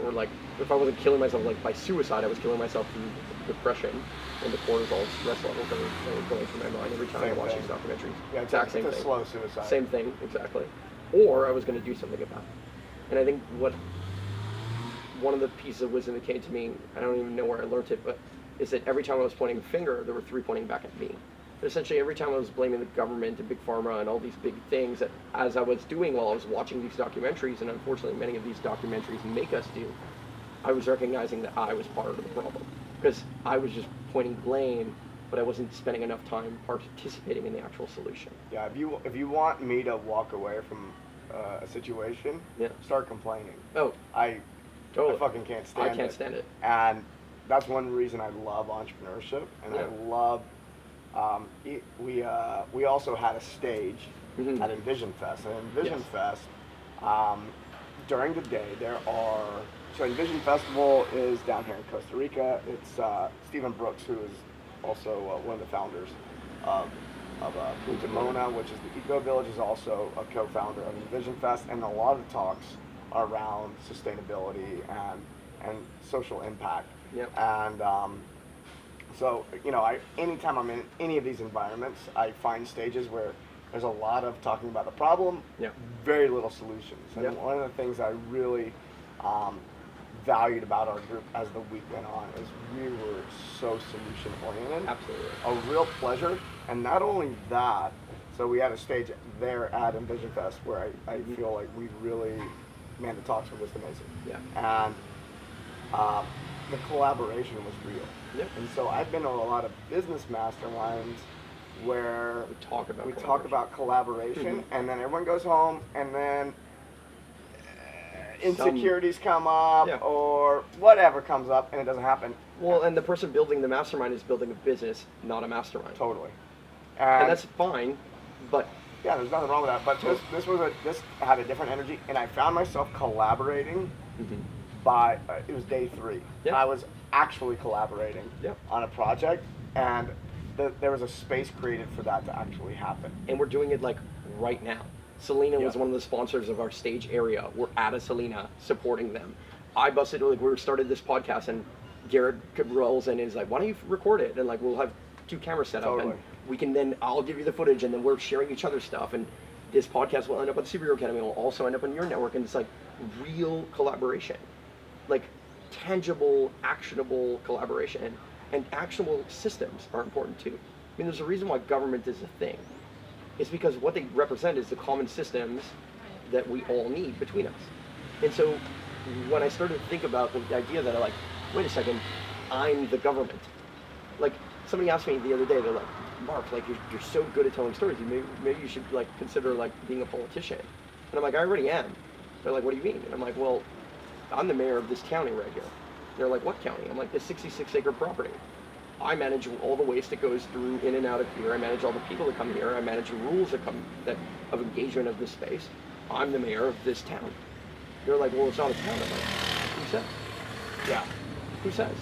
or like if I wasn't killing myself like by suicide, I was killing myself through depression and the cortisol stress levels that were going through my mind every time I watch these documentaries. Yeah, exact same it's a thing. slow suicide. Same thing, exactly. Or I was going to do something about it. And I think one of the pieces of wisdom that came to me, I don't even know where I learned it, but is that every time I was pointing a finger, there were 3 pointing back at me. But essentially, every time I was blaming the government and Big Pharma and all these big things that as I was doing while I was watching these documentaries, and unfortunately many of these documentaries make us do, I was recognizing that I was part of the problem. Because I was just pointing blame, but I wasn't spending enough time participating in the actual solution. Yeah, if you want me to walk away from a situation, start complaining. Oh, I fucking can't stand it. I can't stand it. And that's one reason I love entrepreneurship, and I love. We also had a stage at Envision Fest, and Envision Fest, during the day so Envision Festival is down here in Costa Rica. It's Stephen Brooks, who is also one of the founders of Punta Mona, which is the Eco Village, is also a co-founder of Envision Fest, and a lot of the talks are around sustainability and social impact. Yep. And so, you know, anytime I'm in any of these environments, I find stages where there's a lot of talking about the problem, very little solutions. And one of the things I really valued about our group as the week went on is we were so solution oriented. Absolutely. A real pleasure. And not only that, so we had a stage there at Envision Fest where I feel like we really, man, the talks were just amazing. Yeah. And the collaboration was real. Yep. And so I've been to a lot of business masterminds where we talk about collaboration, and then everyone goes home, and then insecurities come up, or whatever comes up, and it doesn't happen. Well, and the person building the mastermind is building a business, not a mastermind. Totally. And that's fine, but yeah, there's nothing wrong with that. But this had a different energy, and I found myself collaborating by it was day 3. Yeah. I was actually collaborating on a project, and there was a space created for that to actually happen. And we're doing it like right now. Selena was one of the sponsors of our stage area. We're at a Selena supporting them. I busted, like, we started this podcast, and Garrett rolls in and is like, why don't you record it? And like, we'll have 2 cameras set up, and we can then, I'll give you the footage, and then we're sharing each other's stuff. And this podcast will end up at the Superhero Academy. It will also end up on your network. And it's like real collaboration, like tangible, actionable collaboration. And actionable systems are important too. I mean, there's a reason why government is a thing. It's because what they represent is the common systems that we all need between us. And so when I started to think about the idea that wait a second, I'm the government. Like, somebody asked me the other day, they're like, Mark, like, you're so good at telling stories, maybe you should like consider like being a politician. And I'm like, I already am. They're like, what do you mean? And I'm like, well, I'm the mayor of this county right here. They're like, what county? I'm like, this 66-acre property. I manage all the waste that goes through in and out of here. I manage all the people that come here. I manage the rules of engagement of this space. I'm the mayor of this town. They're like, well, it's not a town. I'm like, who says? Yeah, who says?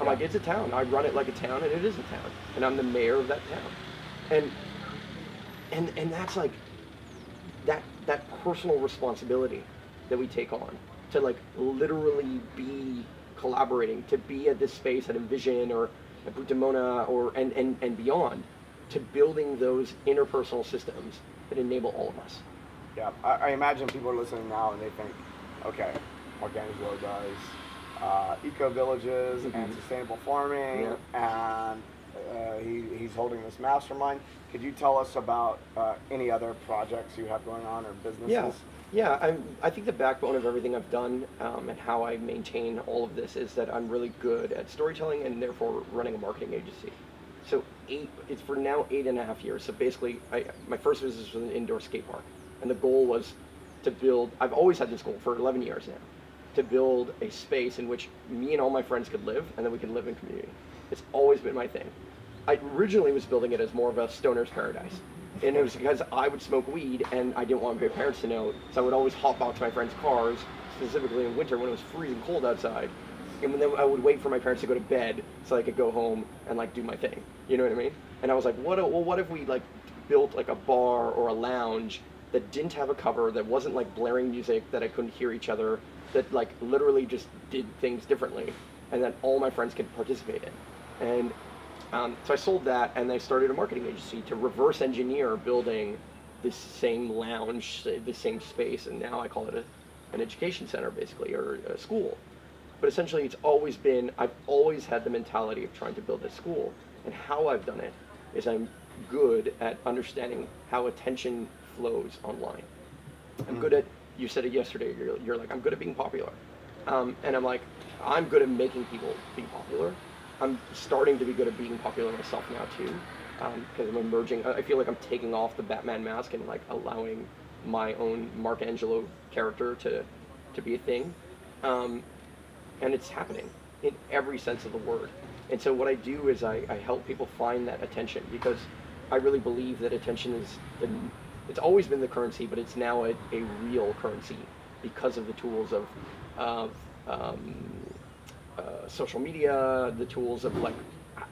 I'm like, it's a town. I run it like a town, and it is a town. And I'm the mayor of that town. And that's like that personal responsibility that we take on to like literally be collaborating, to be at this space at Envision or at Punta Mona or and beyond, to building those interpersonal systems that enable all of us. Yeah, I imagine people are listening now and they think, okay, Marc Angelo does eco villages and sustainable farming, and he's holding this mastermind. Could you tell us about any other projects you have going on or businesses? Yeah. I think the backbone of everything I've done and how I maintain all of this is that I'm really good at storytelling and therefore running a marketing agency. So it's for now 8.5 years. So basically, my first business was an indoor skate park, and the goal was to build. I've always had this goal for 11 years now, to build a space in which me and all my friends could live, and then we can live in community. It's always been my thing. I originally was building it as more of a stoner's paradise. And it was because I would smoke weed and I didn't want my parents to know, so I would always hop out to my friends' cars, specifically in winter when it was freezing cold outside. And then I would wait for my parents to go to bed so I could go home and like do my thing. You know what I mean? And I was like, what if we like built like a bar or a lounge that didn't have a cover, that wasn't like blaring music that I couldn't hear each other, that like literally just did things differently, and that all my friends could participate in. And so I sold that, and I started a marketing agency to reverse engineer building this same lounge, the same space, and now I call it an education center, basically, or a school. But essentially, I've always had the mentality of trying to build a school, and how I've done it is I'm good at understanding how attention flows online. I'm good at, you said it yesterday, you're like, I'm good at being popular. And I'm like, I'm good at making people be popular. I'm starting to be good at being popular myself now too, because I'm emerging. I feel like I'm taking off the Batman mask and like allowing my own Marc Angelo character to be a thing. And it's happening in every sense of the word. And so what I do is I help people find that attention, because I really believe that attention is it's always been the currency, but it's now a real currency because of the tools of social media, the tools of like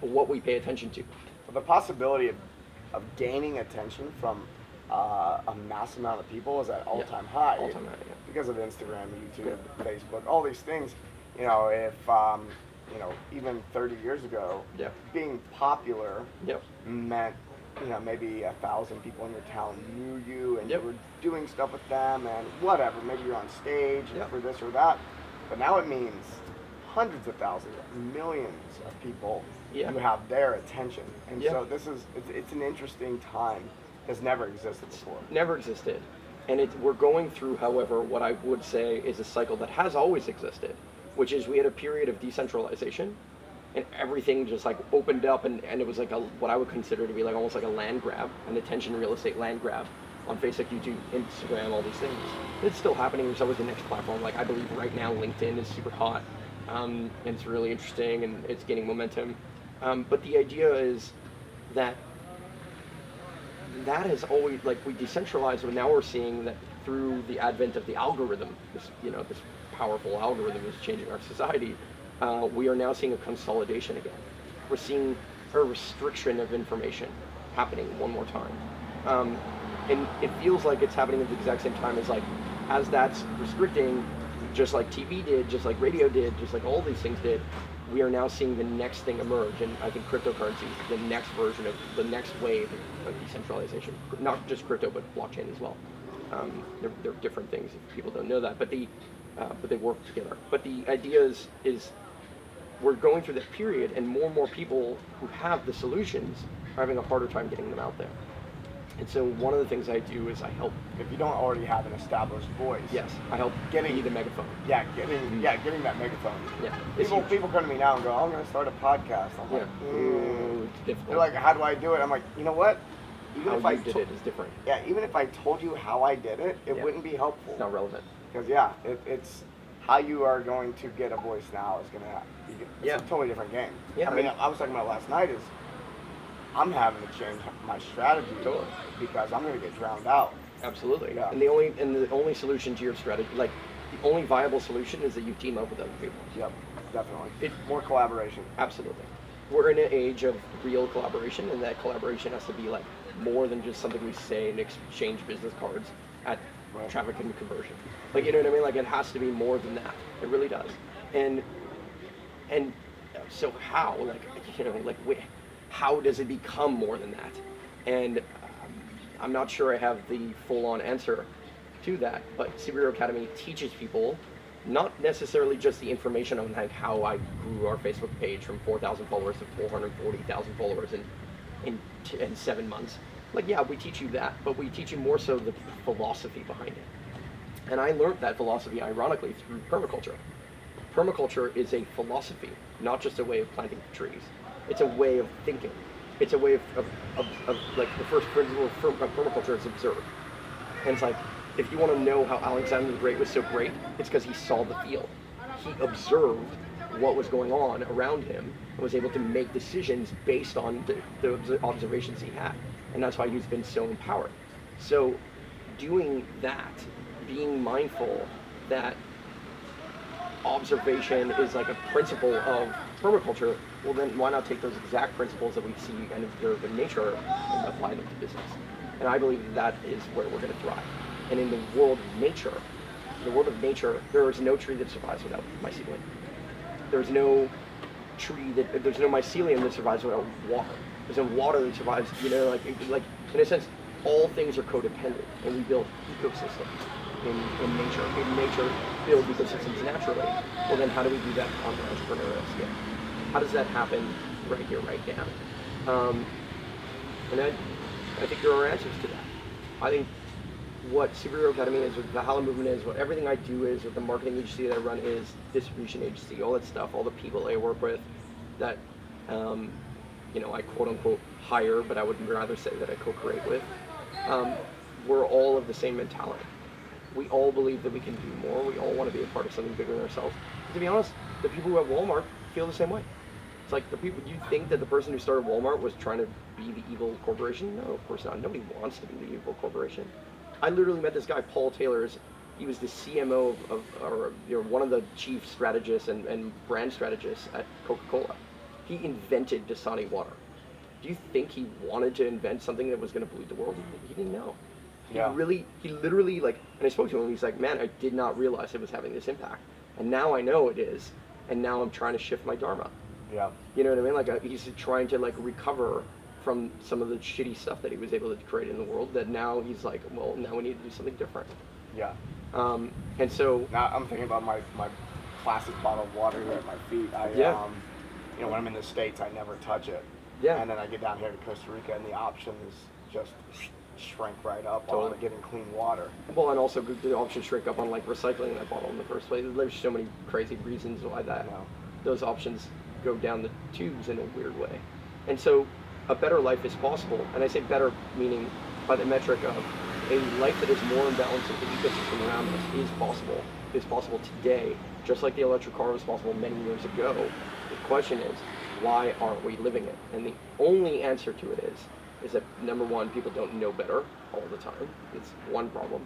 what we pay attention to. The possibility of gaining attention from a mass amount of people is at all-time high. All-time high, yeah. Because of Instagram, YouTube, Facebook, all these things. You know, if even 30 years ago, being popular meant, maybe 1,000 people in your town knew you, and you were doing stuff with them, and whatever. Maybe you're on stage for this or that. But now it means hundreds of thousands, millions of people who have their attention. And so it's an interesting time. Has never existed before. Never existed. And we're going through, however, what I would say is a cycle that has always existed, which is we had a period of decentralization, and everything just like opened up, and it was like what I would consider to be like almost like a land grab, an attention real estate land grab on Facebook, YouTube, Instagram, all these things. It's still happening. There's always the next platform. Like I believe right now LinkedIn is super hot, and it's really interesting, and it's gaining momentum. But the idea is that has always, like, we decentralized, but now we're seeing that through the advent of the algorithm, this powerful algorithm is changing our society, we are now seeing a consolidation again. We're seeing a restriction of information happening one more time. And it feels like it's happening at the exact same time as that's restricting, just like TV did, just like radio did, just like all these things did, we are now seeing the next thing emerge, and I think cryptocurrency is the next version of the next wave of decentralization. Not just crypto, but blockchain as well. They're different things if people don't know that, but they work together. But the idea is we're going through that period, and more people who have the solutions are having a harder time getting them out there. And so one of the things I do is I help. If you don't already have an established voice. Yes, I help getting the megaphone. Getting that megaphone. Yeah. People come to me now and go, I'm going to start a podcast. I'm like, It's difficult. They're like, how do I do it? I'm like, you know what? Even if I did it is different. Yeah, even if I told you how I did it, it wouldn't be helpful. It's not relevant. Because it's how you are going to get a voice now is going to be a totally different game. Yeah, I mean, I was talking about last night is I'm having to change my strategy because I'm going to get drowned out. Absolutely. Yeah. And the only solution to your strategy, like the only viable solution, is that you team up with other people. Yep, definitely. More collaboration. Absolutely. We're in an age of real collaboration, and that collaboration has to be like more than just something we say and exchange business cards at traffic and conversion. Like, you know what I mean? Like, it has to be more than that. It really does. And so how? Like, how does it become more than that? And I'm not sure I have the full-on answer to that, but Superhero Academy teaches people not necessarily just the information on like how I grew our Facebook page from 4,000 followers to 440,000 followers in 7 months. Like, yeah, we teach you that, but we teach you more so the philosophy behind it. And I learned that philosophy, ironically, through permaculture. Permaculture is a philosophy, not just a way of planting trees. It's a way of thinking. It's a way of like, the first principle of permaculture is observe. And it's like, if you want to know how Alexander the Great was so great, it's because he saw the field. He observed what was going on around him and was able to make decisions based on the observations he had. And that's why he's been so empowered. So doing that, being mindful that observation is like a principle of permaculture, well then why not take those exact principles that we see and observe in nature and apply them to business? And I believe that is where we're going to thrive. And in the world of nature, the world of nature, there is no tree that survives without mycelium. There's no there's no mycelium that survives without water. There's no water that survives, like in a sense, all things are codependent, and we build ecosystems in nature. In nature, build ecosystems naturally. Well, then how do we do that on the entrepreneurial scale? How does that happen right here, right now? And I think there are answers to that. I think what Superhero Academy is, what the Valhalla movement is, what everything I do is, what the marketing agency that I run is, distribution agency, all that stuff, all the people I work with that, I quote unquote hire, but I would rather say that I co-create with. We're all of the same mentality. We all believe that we can do more. We all want to be a part of something bigger than ourselves. To be honest, the people who at Walmart feel the same way. It's like the people, you think that the person who started Walmart was trying to be the evil corporation? No, of course not. Nobody wants to be the evil corporation. I literally met this guy, Paul Taylor. He was the CMO or one of the chief strategists and brand strategists at Coca-Cola. He invented Dasani water. Do you think he wanted to invent something that was going to pollute the world? He didn't know. Yeah. He literally, and I spoke to him, and he's like, man, I did not realize it was having this impact. And now I know it is, and now I'm trying to shift my dharma. Yeah. You know what I mean? He's trying to recover from some of the shitty stuff that he was able to create in the world, that now he's like, well, now we need to do something different. Yeah. And so now I'm thinking about my plastic bottle of water here at my feet. When I'm in the States, I never touch it. Yeah. And then I get down here to Costa Rica, and the options just shrink right up Totally. on getting clean water. Well, and also the options shrink up on recycling that bottle in the first place. There's so many crazy reasons why those options go down the tubes in a weird way. And so a better life is possible. And I say better meaning by the metric of a life that is more in balance with the ecosystem around us is possible. It's possible today, just like the electric car was possible many years ago. The question is, why aren't we living it? And the only answer to it is that, number one, people don't know better all the time. It's one problem.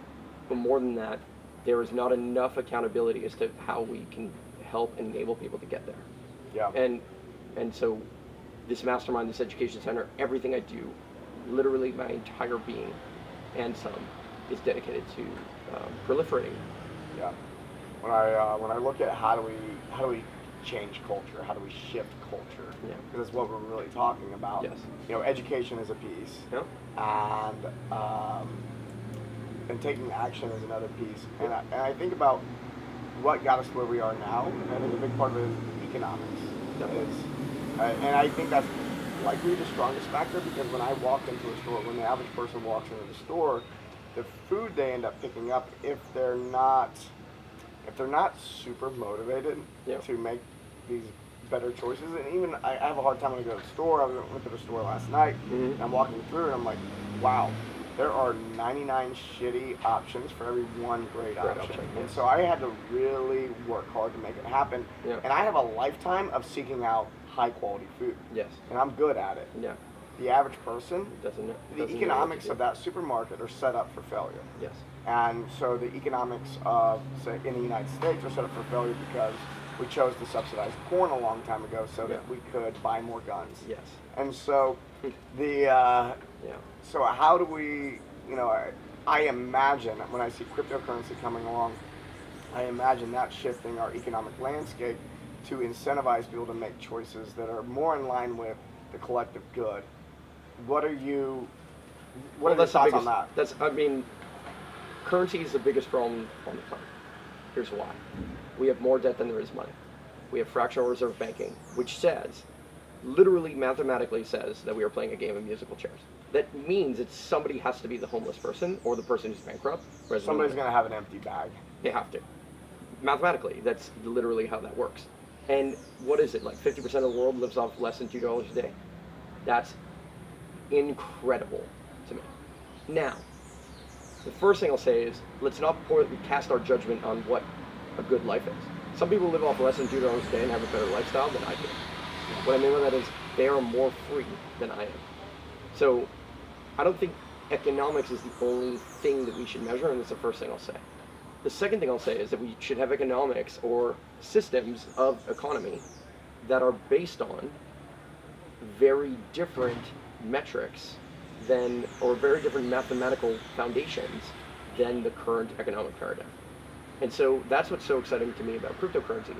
But more than that, there is not enough accountability as to how we can help enable people to get there. Yeah. And so this mastermind, this education center, everything I do, literally my entire being and some, is dedicated to proliferating. Yeah. When I look at how do we change culture, how do we shift culture? Yeah. Because that's what we're really talking about. Yes. Education is a piece. Yeah. And taking action is another piece. And I think about what got us where we are now. And I think a big part of it is economics. And I think that's likely the strongest factor, because when I walk into a store, when the average person walks into the store, the food they end up picking up, if they're not super motivated to make these better choices, and even I have a hard time when I go to the store. I went to the store last night, and I'm walking through, and I'm like, wow, there are 99 shitty options for every one great option. And so I had to really work hard to make it happen. Yeah. And I have a lifetime of seeking out high quality food. Yes. And I'm good at it. Yeah. The average person, Doesn't the economics of that supermarket are set up for failure. Yes. And so the economics of, say, in the United States are set up for failure because we chose to subsidize corn a long time ago so that we could buy more guns. Yes. And so so how do we, I imagine when I see cryptocurrency coming along, I imagine that shifting our economic landscape to incentivize people to make choices that are more in line with the collective good. What are your thoughts on that? Currency is the biggest problem on the planet. Here's why. We have more debt than there is money. We have fractional reserve banking, which literally mathematically says that we are playing a game of musical chairs. That means that somebody has to be the homeless person or the person who's bankrupt. Somebody's going to have an empty bag. They have to. Mathematically, that's literally how that works. And what is it, 50% of the world lives off less than $2 a day? That's incredible to me. Now, the first thing I'll say is, let's not cast our judgment on what a good life is. Some people live off less than $2 a day and have a better lifestyle than I do. What I mean by that is, they are more free than I am. So, I don't think economics is the only thing that we should measure, and that's the first thing I'll say. The second thing I'll say is that we should have economics or systems of economy that are based on very different metrics or very different mathematical foundations than the current economic paradigm. And so that's what's so exciting to me about cryptocurrencies,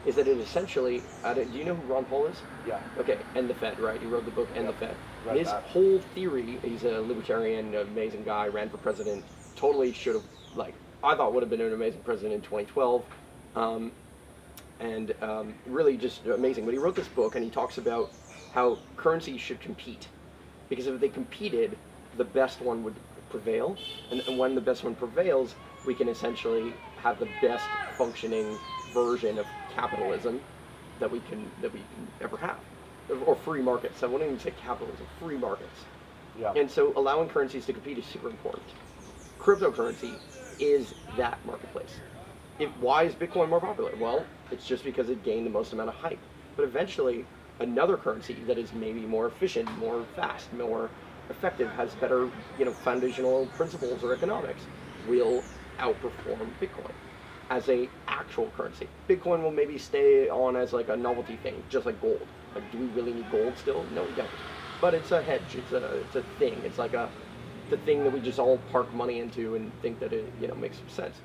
is that it essentially, do you know who Ron Paul is? Yeah. Okay, and the Fed, right? He wrote the book And the Fed. Read His that. whole theory, he's a libertarian, amazing guy, ran for president, totally should have, like, I thought would have been an amazing president in 2012. Really just amazing. But he wrote this book and he talks about how currencies should compete. Because if they competed, the best one would prevail. And when the best one prevails, we can essentially have the best functioning version of capitalism that we can ever have. Or free markets. I wouldn't even say capitalism, free markets. Yeah. And so allowing currencies to compete is super important. Cryptocurrency is that marketplace. Why is Bitcoin more popular? Well, it's just because it gained the most amount of hype. But eventually, another currency that is maybe more efficient, more fast, more effective, has better, foundational principles or economics, will outperform Bitcoin as a actual currency. Bitcoin will maybe stay on as like a novelty thing, just like gold. Like, do we really need gold still? No, we don't. But it's a hedge. It's a thing. It's like the thing that we just all park money into and think that it makes sense.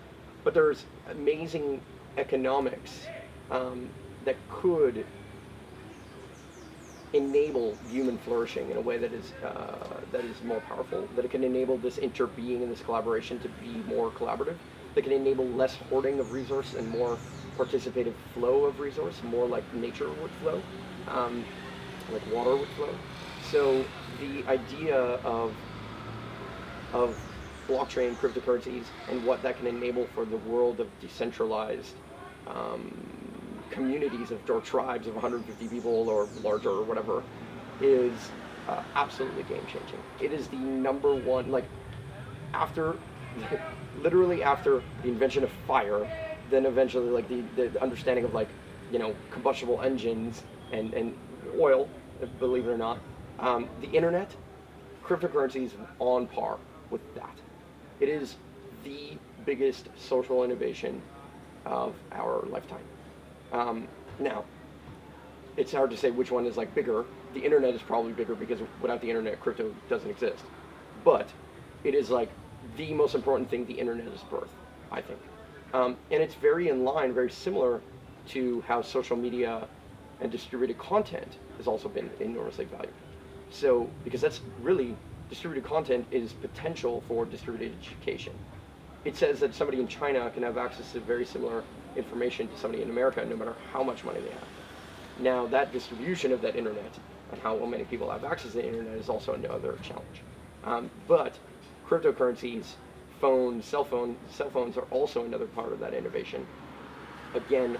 But there's amazing economics that could enable human flourishing in a way that is more powerful. That it can enable this interbeing and this collaboration to be more collaborative. That can enable less hoarding of resource and more participative flow of resource, more like nature would flow, like water would flow. So the idea of blockchain, cryptocurrencies, and what that can enable for the world of decentralized communities or tribes of 150 people or larger or whatever is absolutely game-changing. It is the number one, like, literally after the invention of fire, then eventually like the understanding of like, combustible engines and oil, believe it or not, the internet, cryptocurrency is on par with that. It is the biggest social innovation of our lifetime. Now, it's hard to say which one is like bigger. The internet is probably bigger because without the internet, crypto doesn't exist. But it is like the most important thing the internet has birthed, I think. And it's very in line, very similar to how social media and distributed content has also been enormously valuable. So, because that's really, distributed content is potential for distributed education. It says that somebody in China can have access to very similar information to somebody in America, no matter how much money they have. Now, that distribution of that internet and how many people have access to the internet is also another challenge. But cryptocurrencies, cell phones are also another part of that innovation. Again,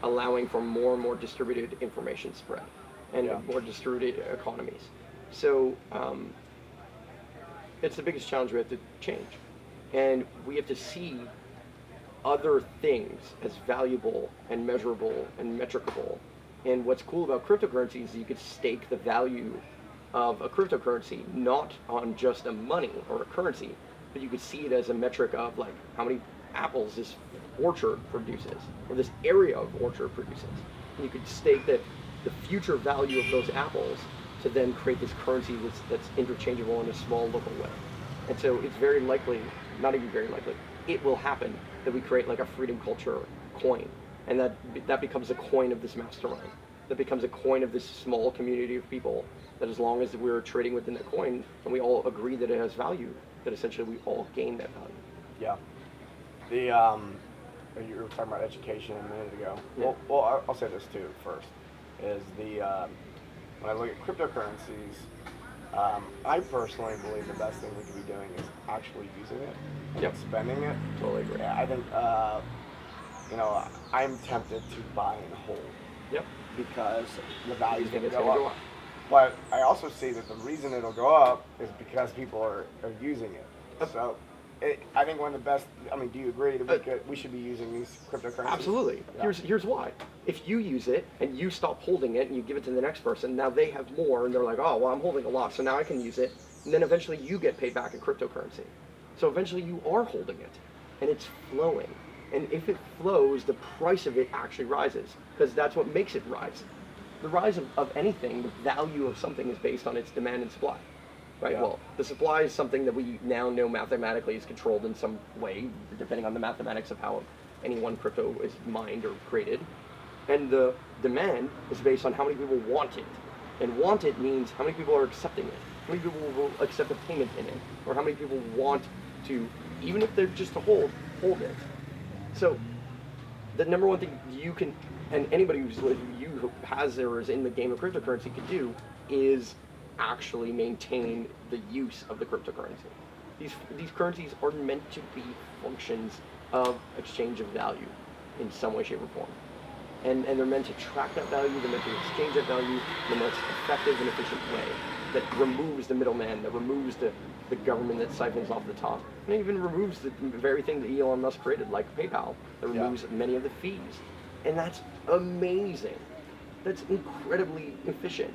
allowing for more and more distributed information spread and more distributed economies. So it's the biggest challenge we have to change. And we have to see other things as valuable and measurable and metricable. And what's cool about cryptocurrencies is you could stake the value of a cryptocurrency not on just a money or a currency, but you could see it as a metric of like how many apples this orchard produces or this area of orchard produces. And you could stake that the future value of those apples to then create this currency that's interchangeable in a small local way. And so it's very likely, not even very likely, it will happen that we create like a freedom culture coin, and that becomes a coin of this mastermind. That becomes a coin of this small community of people, that as long as we're trading within the coin and we all agree that it has value, that essentially we all gain that value. Yeah. You were talking about education a minute ago. Yeah. Well, I'll say this too first, is when I look at cryptocurrencies, I personally believe the best thing we could be doing is actually using it and spending it. Totally agree. Yeah, I think, I'm tempted to buy and hold. Yep. Because the value's going to gonna go up. But I also see that the reason it'll go up is because people are using it. So I think one of the best, do you agree that we should be using these cryptocurrencies? Absolutely. Yeah. Here's why. If you use it and you stop holding it and you give it to the next person, now they have more and they're like, oh, well, I'm holding a lot, so now I can use it. And then eventually you get paid back in cryptocurrency. So eventually you are holding it and it's flowing. And if it flows, the price of it actually rises, because that's what makes it rise. The rise of anything, the value of something is based on its demand and supply. Right. Yeah. Well, the supply is something that we now know mathematically is controlled in some way, depending on the mathematics of how any one crypto is mined or created. And the demand is based on how many people want it. And want it means how many people are accepting it. How many people will accept a payment in it. Or how many people want to, even if they're just to hold it. So the number one thing you can, and anybody who has or is in the game of cryptocurrency can do, is actually maintain the use of the cryptocurrency. These currencies are meant to be functions of exchange of value in some way, shape, or form. And they're meant to track that value, they're meant to exchange that value in the most effective and efficient way that removes the middleman, that removes the government that siphons off the top, and even removes the very thing that Elon Musk created, like PayPal, that removes many of the fees. And that's amazing. That's incredibly efficient.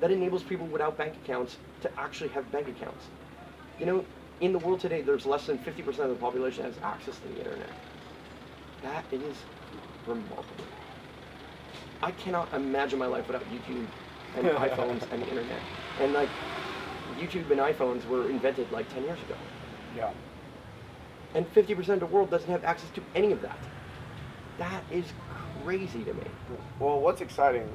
That enables people without bank accounts to actually have bank accounts. You know, in the world today, there's less than 50% of the population that has access to the internet. That is remarkable. I cannot imagine my life without YouTube and iPhones and the internet. And like, YouTube and iPhones were invented like 10 years ago. Yeah. And 50% of the world doesn't have access to any of that. That is crazy to me. Well, what's exciting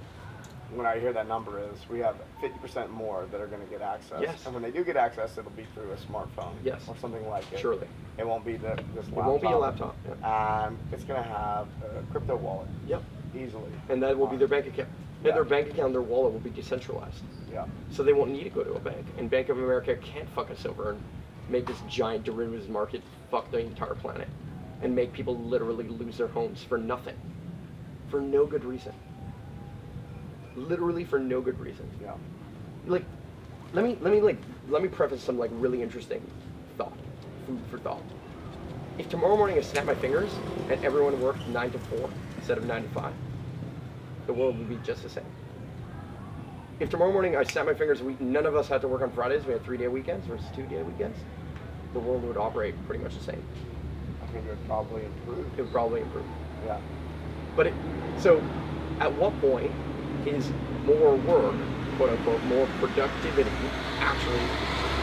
when I hear that number is we have 50% more that are going to get access. Yes. And when they do get access, it'll be through a smartphone. Yes. Or something like it. Surely. It won't be this laptop. It won't be a laptop. Yeah. It's going to have a crypto wallet. Yep. Easily. And that will be their bank account. Yeah. And their bank account, their wallet will be decentralized. Yeah. So they won't need to go to a bank. And Bank of America can't fuck us over and make this giant derivatives market fuck the entire planet and make people literally lose their homes for nothing. For no good reason. Literally for no good reason. Yeah. Like, let me preface some like really interesting thought. Food for thought. If tomorrow morning I snap my fingers and everyone worked 9 to 4 instead of 9 to 5, the world would be just the same. If tomorrow morning I snap my fingers and none of us had to work on Fridays, we had 3-day weekends versus 2-day weekends, the world would operate pretty much the same. I think it would probably improve. It would probably improve. Yeah. But so at what point is more work, quote unquote, more productivity actually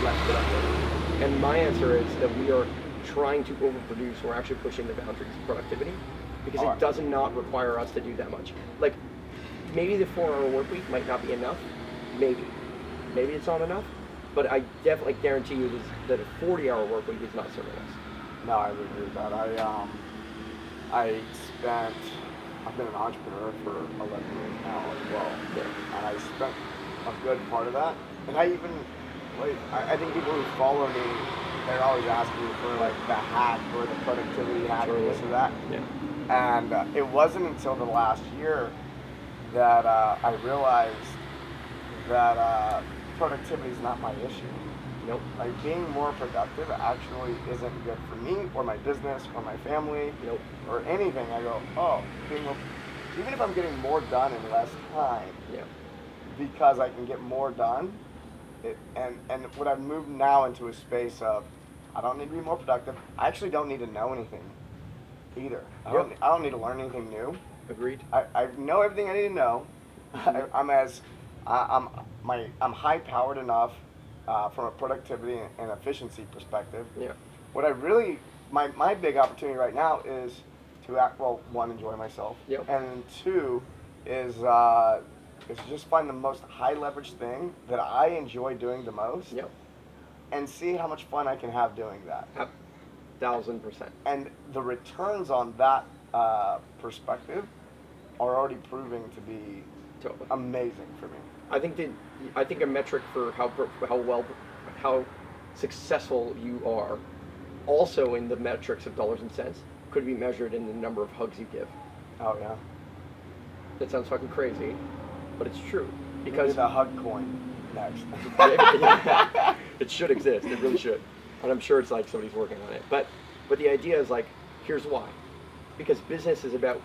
less productive? And my answer is that we are trying to overproduce. We're actually pushing the boundaries of productivity because it does not require us to do that much. Like, maybe the 4-hour work week might not be enough. Maybe it's not enough. But I definitely guarantee you that a 40-hour work week is not serving us. No, I would agree with that. I've been an entrepreneur for 11 years now as well. Yeah. And I spent a good part of that. And I even, like, I think people who follow me, they're always asking me for like the hack or the productivity hack or this or that. Yeah. And it wasn't until the last year that I realized that productivity is not my issue. Nope. Like, being more productive actually isn't good for me or my business or my family. Nope. Or anything. I go, even if I'm getting more done in less time, Yeah. because I can get more done, and what I've moved now into a space of, I don't need to be more productive. I actually don't need to know anything either. I don't need to learn anything new. Agreed. I know everything I need to know. I'm high powered enough from a productivity and efficiency perspective. Yeah. What I really, my big opportunity right now is to one, enjoy myself, Yep. and two is just find the most high leverage thing that I enjoy doing the most, Yep. and see how much fun I can have doing that. 1000%. And the returns on that perspective are already proving to be Totally. amazing for me. I think a metric for how successful you are, also in the metrics of dollars and cents, could be measured in the number of hugs you give. Oh yeah. That sounds fucking crazy, but it's true. Maybe Because the hug coin next. it should exist. It really should. And I'm sure it's like somebody's working on it. But the idea is like, here's why. Because business is about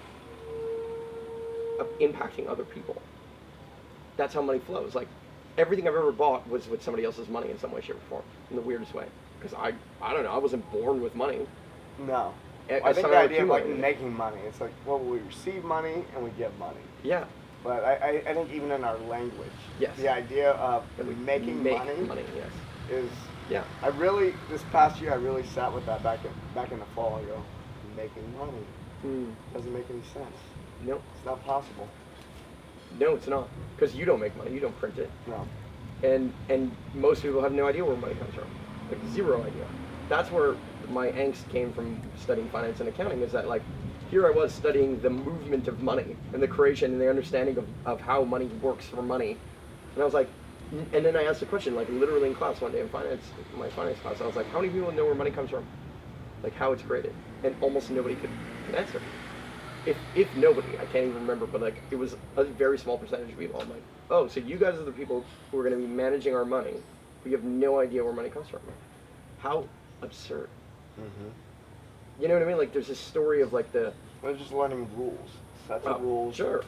impacting other people. That's how money flows. Like, everything I've ever bought was with somebody else's money in some way, shape, or form, in the weirdest way. Because I don't know, I wasn't born with money. No. I I think somehow the idea of like accumulated it. making money, it's like, well, we receive money and we give money. Yeah. But I think even in our language, Yes. the idea of That we making make money yes. is, Yeah. this past year I really sat with that back in the fall. I go, making money. Doesn't make any sense. No. It's not possible. No, it's not. Because you don't make money. You don't print it. No. And most people have no idea where money comes from. Like, zero idea. That's where my angst came from studying finance and accounting, is that, like, here I was studying the movement of money and the creation and the understanding of how money works for money. And I was like, and then I asked a question, like, literally in class one day in my finance class, I was like, how many people know where money comes from? Like, how it's created? And almost nobody could answer. If nobody, I can't even remember, but, like, it was a very small percentage of people. I'm like, oh, so you guys are the people who are going to be managing our money, but you have no idea where money comes from. How absurd. Mm-hmm. You know what I mean? Like, there's this story of, like, They're just learning rules. Sets of rules. Sure.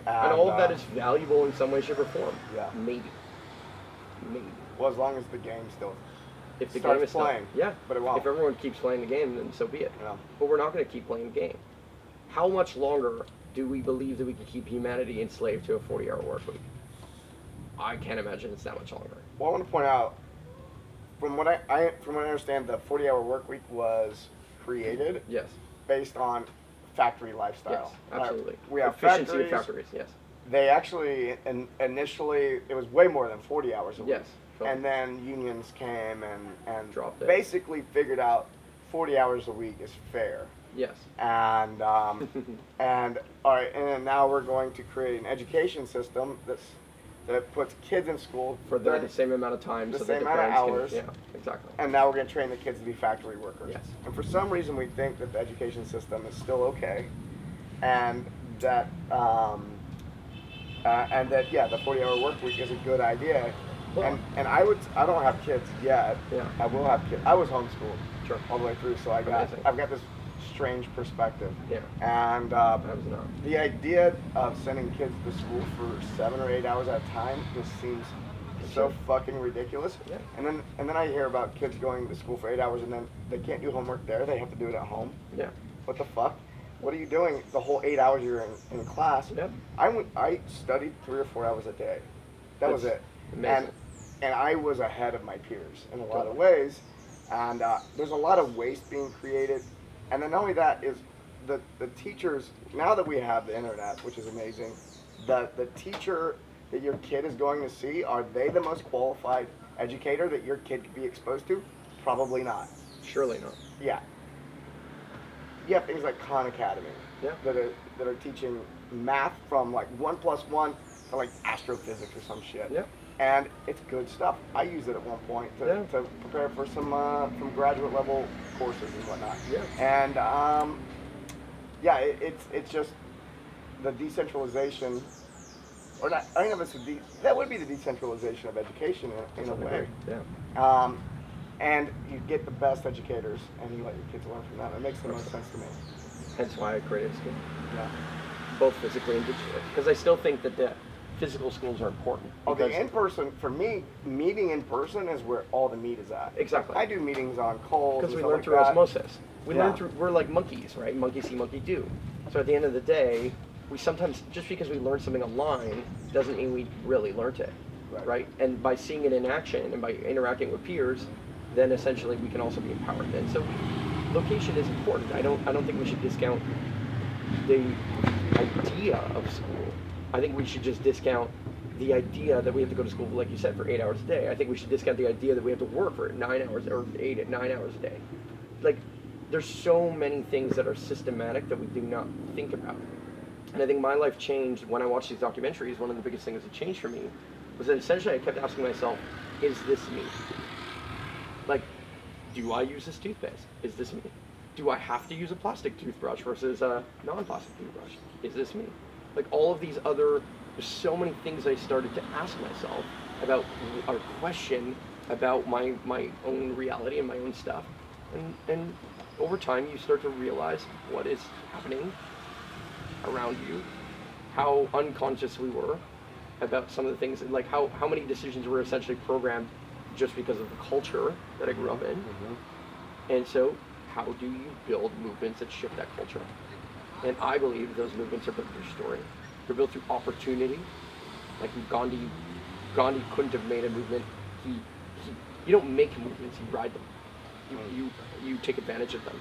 And all of that is valuable in some way, shape, or form. Yeah. Maybe. Well, as long as the game still if the starts game is playing. Yeah. But it won't. If everyone keeps playing the game, then so be it. Yeah. But we're not going to keep playing the game. How much longer do we believe that we can keep humanity enslaved to a 40-hour work week? I can't imagine it's that much longer. Well, I want to point out, from what I understand, the 40-hour work week was created Yes. based on factory lifestyle. Yes, absolutely. We have efficiency of factories, yes. They actually, initially, it was way more than 40 hours a week. Yes. Cool. And then unions came and Dropped it. basically figured out 40 hours a week is fair. Yes. And and all right, and then now we're going to create an education system that puts kids in school For the same amount of time. the so same that amount of parents hours. Can, yeah, exactly. And now we're going to train the kids to be factory workers. Yes. And for some reason, we think that the education system is still okay, and that yeah, the 40-hour work week is a good idea. Well, And I don't have kids yet. Yeah. I will have kids. I was homeschooled Sure. all the way through, so I've got this strange perspective. Yeah. And I was not. the idea of sending kids to school for 7 or 8 hours at a time just seems so fucking ridiculous. Yeah. And then I hear about kids going to school for 8 hours and then they can't do homework there. They have to do it at home. Yeah. What the fuck? What are you doing the whole 8 hours you're in class? Yep. I studied 3 or 4 hours a day. That was it. Amazing. And I was ahead of my peers in a lot of Totally. ways. And there's a lot of waste being created. And then not only that is the teachers, now that we have the internet, which is amazing, the teacher that your kid is going to see, are they the most qualified educator that your kid could be exposed to? Probably not. Surely not. Yeah. You have things like Khan Academy Yeah. that are teaching math from like 1 + 1 to like astrophysics or some shit. Yeah. And it's good stuff. I used it at one point to prepare for some graduate level courses and whatnot. Yeah. And yeah, it's just the decentralization, or not. I think it's that would be the decentralization of education in a way. Yeah. And you get the best educators, and you let your kids learn from them. It makes the most sense to me. Hence why I created a school. Yeah. Both physically and digitally. Because I still think that the physical schools are important. Oh, the in-person, for me, meeting in person is where all the meat is at. Exactly. I do meetings on calls. Because we learn learn through osmosis. We learn through, we're like monkeys, right? Monkey see, monkey do. So at the end of the day, we sometimes, just because we learn something online, doesn't mean we really learned it, right? And by seeing it in action and by interacting with peers, then essentially we can also be empowered. And so location is important. I don't think we should discount the idea of school. I think we should just discount the idea that we have to go to school, like you said, for 8 hours a day. I think we should discount the idea that we have to work for 9 hours or 9 hours a day. Like, there's so many things that are systematic that we do not think about. And I think my life changed when I watched these documentaries. One of the biggest things that changed for me was that essentially I kept asking myself, is this me? Like, do I use this toothpaste? Is this me? Do I have to use a plastic toothbrush versus a non-plastic toothbrush? Is this me? Like, all of these other, there's so many things I started to ask myself about, or question about my own reality and my own stuff. And over time, you start to realize what is happening around you, how unconscious we were about some of the things, and like how many decisions were essentially programmed just because of the culture that I grew up in. Mm-hmm. And so, how do you build movements that shift that culture? And I believe those movements are built through story. They're built through opportunity. Like Gandhi couldn't have made a movement. You don't make movements, you ride them. You take advantage of them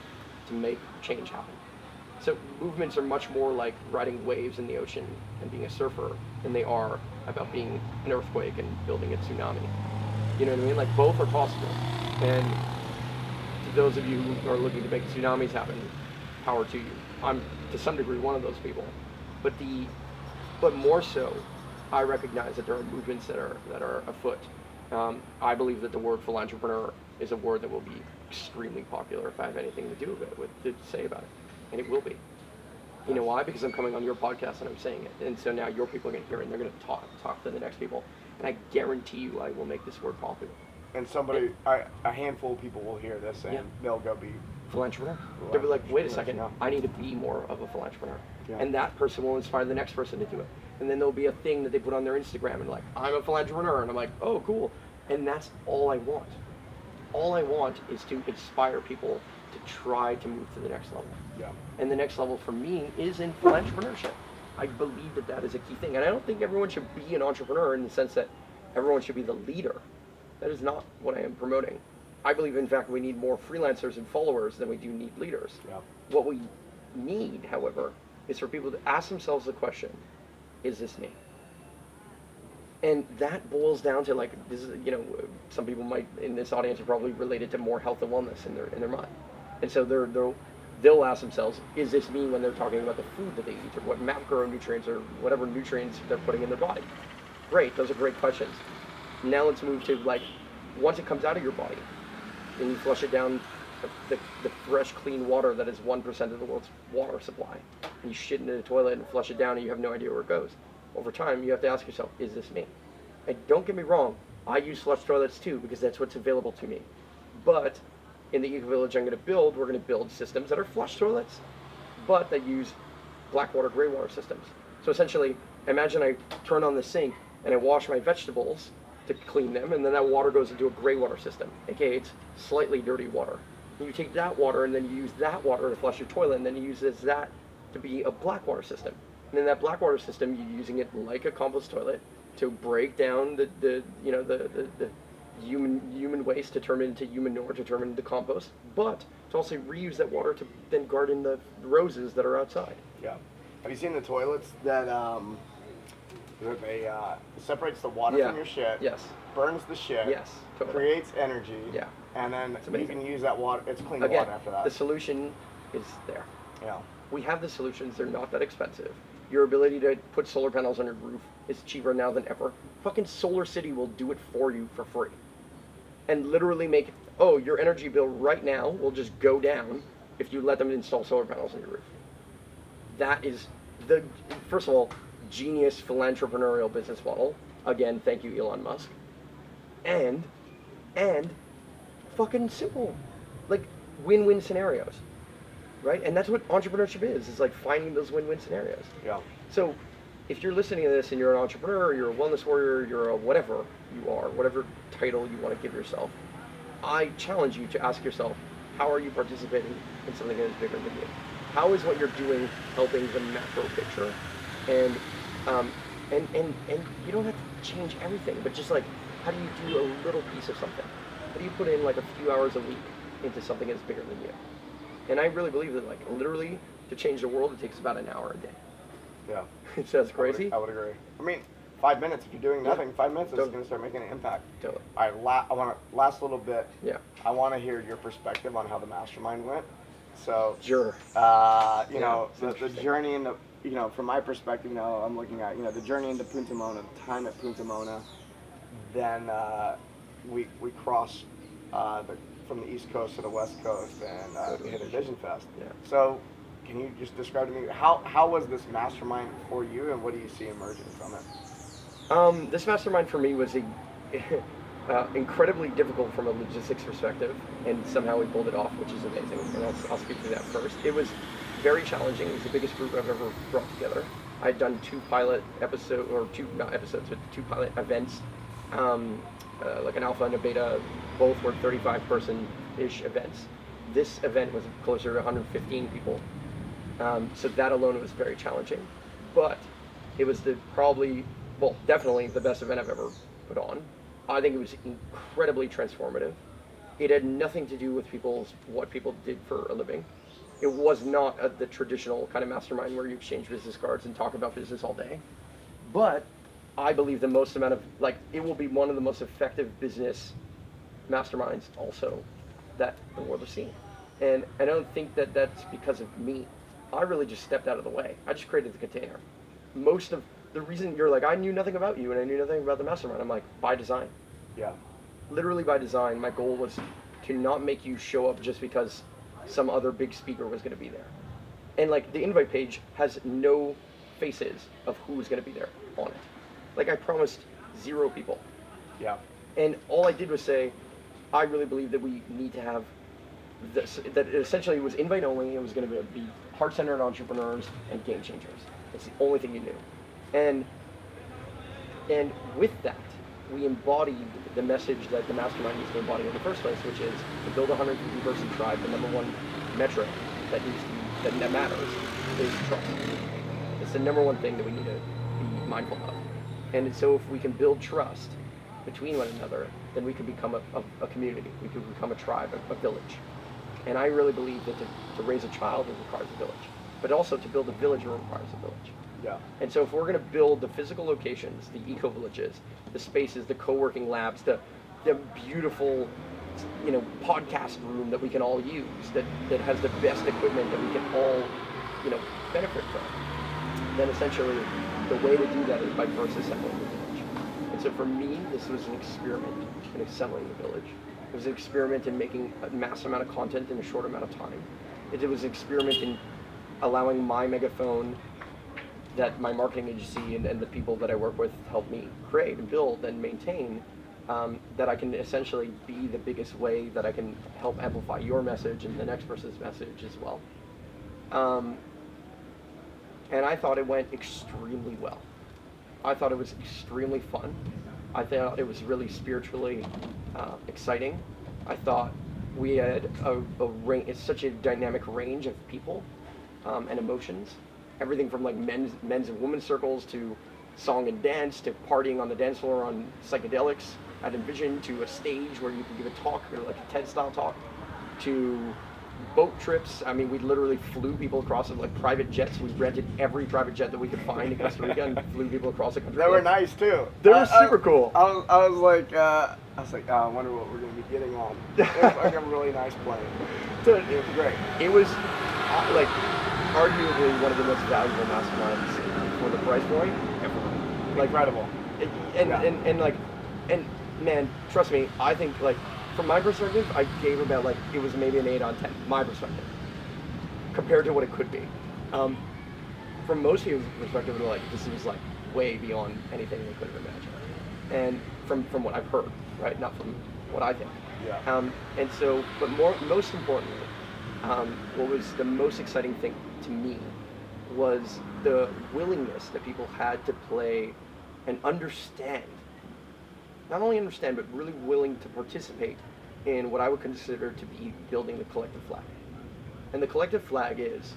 to make change happen. So movements are much more like riding waves in the ocean and being a surfer than they are about being an earthquake and building a tsunami. You know what I mean? Like both are possible. And to those of you who are looking to make tsunamis happen, power to you. I'm to some degree one of those people. But more so, I recognize that there are movements that are afoot. I believe that the word philanthropreneur is a word that will be extremely popular if I have anything to do to say about it, and it will be. You know why? Because I'm coming on your podcast and I'm saying it, and so now your people are going to hear it and they're going to talk to the next people, and I guarantee you I will make this word popular. And a handful of people will hear this and they'll go be philanthropreneur. They'll be like, wait a second, I need to be more of a philanthropreneur. And that person will inspire the next person to do it. And then there'll be a thing that they put on their Instagram and like, I'm a philanthropreneur. And I'm like, oh, cool. And that's all I want. All I want is to inspire people to try to move to the next level. Yeah. And the next level for me is in philanthropreneurship. I believe that that is a key thing. And I don't think everyone should be an entrepreneur in the sense that everyone should be the leader. That is not what I am promoting. I believe, in fact, we need more freelancers and followers than we do need leaders. Yeah. What we need, however, is for people to ask themselves the question, is this me? And that boils down to, like, this is, you know, some people might, in this audience, are probably related to more health and wellness in their mind. And so they'll ask themselves, is this me, when they're talking about the food that they eat or what macronutrients or whatever nutrients they're putting in their body. Great, those are great questions. Now let's move to, like, once it comes out of your body, and you flush it down the fresh, clean water that is 1% of the world's water supply, and you shit into the toilet and flush it down and you have no idea where it goes. Over time, you have to ask yourself, is this me? And don't get me wrong, I use flush toilets too because that's what's available to me. But in the eco-village I'm going to build, we're going to build systems that are flush toilets, but that use black water, gray water systems. So essentially, imagine I turn on the sink and I wash my vegetables to clean them, and then that water goes into a gray water system, aka it's slightly dirty water. And you take that water and then you use that water to flush your toilet, and then you use that to be a black water system. And in that black water system, you're using it like a compost toilet to break down the human waste to turn it into human manure, to turn it into compost, but to also reuse that water to then garden the roses that are outside. Yeah. Have you seen the toilets that they separates the water from your shit? Yes. Burns the shit. Yes. Totally. Creates energy. Yeah. And then you can use that water. It's clean water after that. The solution is there. Yeah. We have the solutions. They're not that expensive. Your ability to put solar panels on your roof is cheaper now than ever. Fucking Solar City will do it for you for free. And literally make, your energy bill right now will just go down if you let them install solar panels on your roof. That is the, first of all, genius philanthropreneurial business model. Again, thank you, Elon Musk. And fucking simple. Like, win-win scenarios. Right? And that's what entrepreneurship is like finding those win-win scenarios. Yeah. So if you're listening to this and you're an entrepreneur, you're a wellness warrior, you're a whatever you are, whatever title you want to give yourself, I challenge you to ask yourself, how are you participating in something that is bigger than you? How is what you're doing helping the macro picture? And you don't have to change everything, but just like, how do you do a little piece of something? How do you put in like a few hours a week into something that's bigger than you? And I really believe that, like, literally, to change the world, it takes about an hour a day. Yeah. It sounds crazy. I would agree. I mean, 5 minutes, if you're doing nothing, 5 minutes is going to start making an impact. Totally. All right, I want to, last little bit. Yeah. I want to hear your perspective on how the mastermind went. So, sure. You know, the journey into, from my perspective, I'm looking at, the journey into Punta Mona, the time at Punta Mona. Then we crossed from the East Coast to the West Coast, and we hit a Vision Fest. Yeah. So, can you just describe to me how was this mastermind for you, and what do you see emerging from it? This mastermind for me was incredibly difficult from a logistics perspective, and somehow we pulled it off, which is amazing. And I'll speak to that first. It was very challenging. It was the biggest group I've ever brought together. I'd done two pilot events, like an alpha and a beta. Both were 35-person-ish events. This event was closer to 115 people. So that alone was very challenging. But it was definitely the best event I've ever put on. I think it was incredibly transformative. It had nothing to do with what people did for a living. It was not the traditional kind of mastermind where you exchange business cards and talk about business all day. But I believe the most amount of, like, it will be one of the most effective business masterminds also that the world has seen. And I don't think that that's because of me. I really just stepped out of the way. I just created the container. Most of the reason you're like, I knew nothing about you and I knew nothing about the mastermind. I'm like, by design. Yeah. Literally by design, my goal was to not make you show up just because some other big speaker was going to be there. And like the invite page has no faces of who's going to be there on it. Like I promised 0 people. Yeah. And all I did was say, I really believe that we need to have this, that essentially it was invite only. It was going to be heart-centered entrepreneurs and game changers. That's the only thing you knew. And with that, we embodied the message that the mastermind needs to embody in the first place, which is to build a 150-person tribe. The number one metric that needs to be, that matters is trust. It's the number one thing that we need to be mindful of. And so if we can build trust between one another, then we can become a community. We can become a tribe, a village. And I really believe that to raise a child, it requires a village. But also to build a village, it requires a village. Yeah. And so if we're going to build the physical locations, the eco-villages, the spaces, the co-working labs, the beautiful, podcast room that we can all use, that has the best equipment that we can all, benefit from, then essentially the way to do that is by first assembling the village. And so for me, this was an experiment in assembling the village. It was an experiment in making a massive amount of content in a short amount of time. It was an experiment in allowing my megaphone that my marketing agency and the people that I work with help me create and build and maintain, that I can essentially be the biggest way that I can help amplify your message and the next person's message as well. And I thought it went extremely well. I thought it was extremely fun. I thought it was really spiritually exciting. I thought we had a range, it's such a dynamic range of people and emotions. Everything from like men's and women's circles to song and dance to partying on the dance floor on psychedelics at Envision to a stage where you could give a talk or like a TED style talk to boat trips. I mean, we literally flew people across in like private jets. We rented every private jet that we could find in Costa Rica and flew people across the country. They were nice too. They were super cool. I was like, oh, I wonder what we're going to be getting on. It was like a really nice plane. Dude, it was great. It was like arguably one of the most valuable masterminds for the price point ever. Like, incredible. And man, trust me, I think like from my perspective, I gave about like it was maybe an 8 on 10. My perspective, compared to what it could be. From most people's perspective, like this was like way beyond anything they could have imagined. And from what I've heard, right, not from what I think. Yeah. And so, but most importantly, what was the most exciting thing to me was the willingness that people had to play and understand, not only understand, but really willing to participate in what I would consider to be building the collective flag. And the collective flag is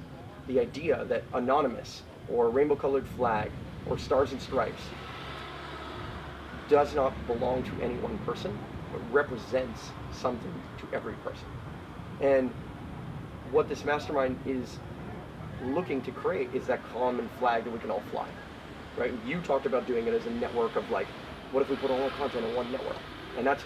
the idea that anonymous or rainbow-colored flag or stars and stripes does not belong to any one person, but represents something to every person. And what this mastermind is looking to create is that common flag that we can all fly, right? You talked about doing it as a network of like, what if we put all our content on one network? And that's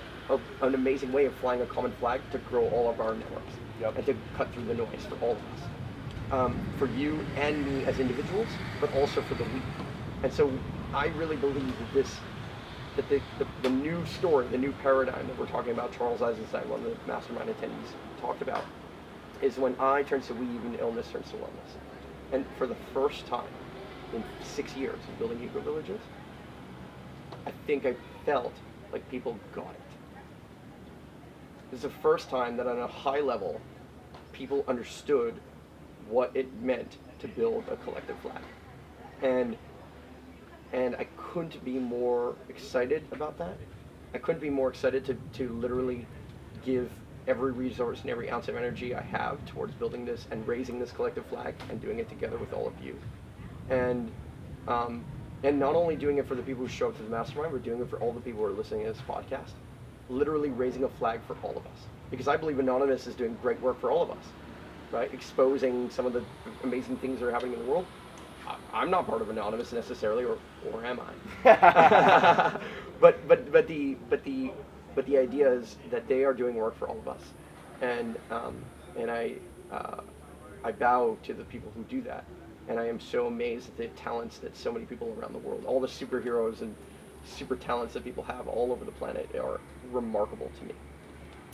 an amazing way of flying a common flag to grow all of our networks. Yep. And to cut through the noise for all of us. For you and me as individuals, but also for the we. And so I really believe that the new story, the new paradigm that we're talking about, Charles Eisenstein, one of the mastermind attendees, talked about, is when I turns to we and illness turns to wellness. And for the first time in 6 years of building eco-villages, I think I felt like people got it. This is the first time that on a high level, people understood what it meant to build a collective flag. And I couldn't be more excited about that. I couldn't be more excited to literally give every resource and every ounce of energy I have towards building this and raising this collective flag and doing it together with all of you. And not only doing it for the people who show up to the mastermind, we're doing it for all the people who are listening to this podcast. Literally raising a flag for all of us. Because I believe Anonymous is doing great work for all of us. right? Exposing some of the amazing things that are happening in the world. I'm not part of Anonymous necessarily, or am I? but the idea is that they are doing work for all of us, and I bow to the people who do that, and I am so amazed at the talents that so many people around the world, all the superheroes and super talents that people have all over the planet are remarkable to me.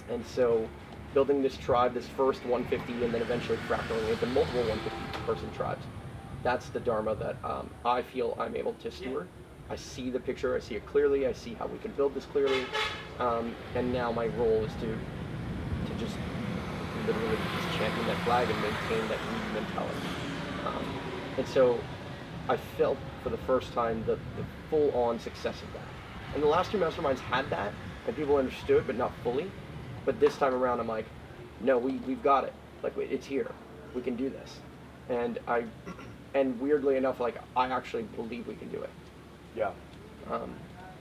And so building this tribe, this first 150 and then eventually fractaling into multiple 150 person tribes, that's the Dharma that I feel I'm able to steward. I see the picture, I see it clearly, I see how we can build this clearly, and now my role is to just literally just champion that flag and maintain that greedy mentality. And so I felt for the first time the full-on success of that. And the last two masterminds had that, and people understood, but not fully. But this time around, I'm like, no, we've got it. Like, it's here. We can do this. And weirdly enough, like, I actually believe we can do it. Yeah.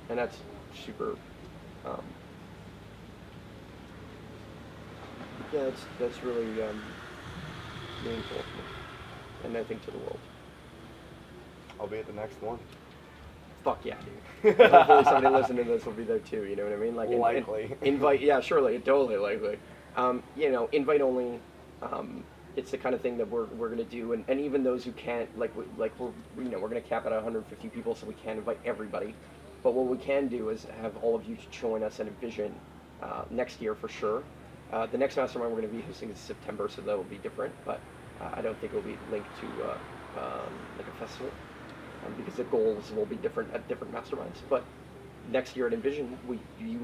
And that's super. Yeah, that's really meaningful to me, and I think to the world. I'll be at the next one. Fuck yeah, dude. Hopefully somebody listening to this will be there too, you know what I mean? Like, likely. Invite, yeah, surely, totally likely. Invite only, it's the kind of thing that we're going to do, and even those who can't, we're going to cap it at 150 people, so we can't invite everybody. But what we can do is have all of you join us in Envision next year for sure. The next mastermind we're going to be hosting is September, so that will be different, but I don't think it will be linked to like a festival. Because the goals will be different at different masterminds. But next year at Envision, we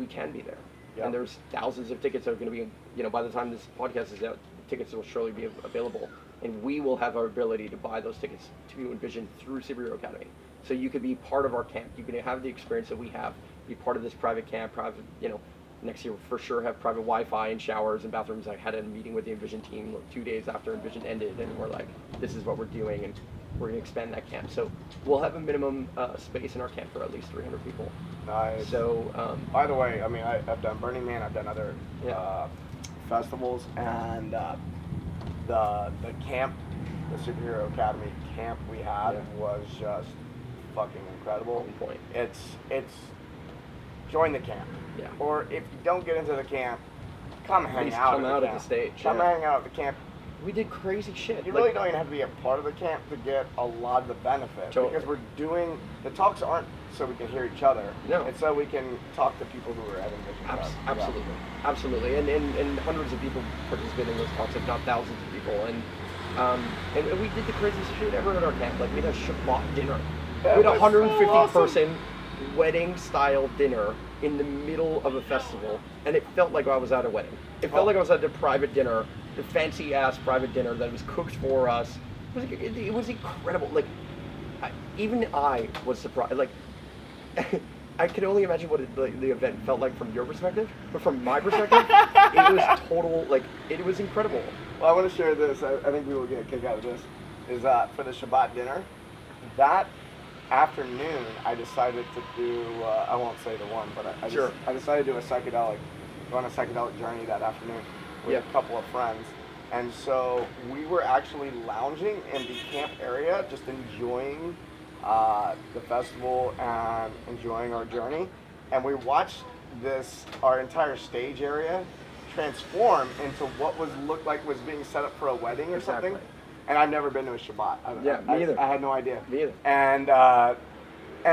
can be there. Yep. And there's thousands of tickets that are going to be, by the time this podcast is out, tickets will surely be available. And we will have our ability to buy those tickets to Envision through Superhero Academy. So you could be part of our camp. You can have the experience that we have, be part of this private camp, next year we'll for sure have private Wi-Fi and showers and bathrooms. I had a meeting with the Envision team 2 days after Envision ended, and we're like, this is what we're doing, and we're going to expand that camp. So we'll have a minimum space in our camp for at least 300 people. Nice. So, by the way, I mean, I've done Burning Man, I've done other festivals, and the camp, the Superhero Academy camp we had was just fucking incredible. On point. It's join the camp. Yeah. Or if you don't get into the camp, come hang out. Come out at the stage. Come hang out at the camp. We did crazy shit. You really don't even have to be a part of the camp to get a lot of the benefit. Totally. Because we're doing, the talks aren't so we can hear each other. No. It's so we can talk to people who are at Envision. Absolutely. Yeah. Absolutely. And hundreds of people participate in those talks, if not thousands of people. And we did the craziest shit ever at our camp. Like, we had a Shabbat dinner. That we had a 150 so awesome. Person wedding style dinner in the middle of a festival, and it felt like I was at a wedding. It felt like I was at a private dinner, the fancy ass private dinner that was cooked for us. It was incredible. Like, even I was surprised. Like, I can only imagine what the event felt like from your perspective, but from my perspective, it was total. Like, it was incredible. Well, I want to share this. I think we will get a kick out of this. Is for the Shabbat dinner, that afternoon I decided to do. I won't say the one, but I decided to do go on a psychedelic journey that afternoon with a couple of friends, and so we were actually lounging in the camp area, just enjoying the festival and enjoying our journey, and we watched our entire stage area transform into what looked like was being set up for a wedding or something. And I've never been to a Shabbat. Me either. I had no idea. Me either. And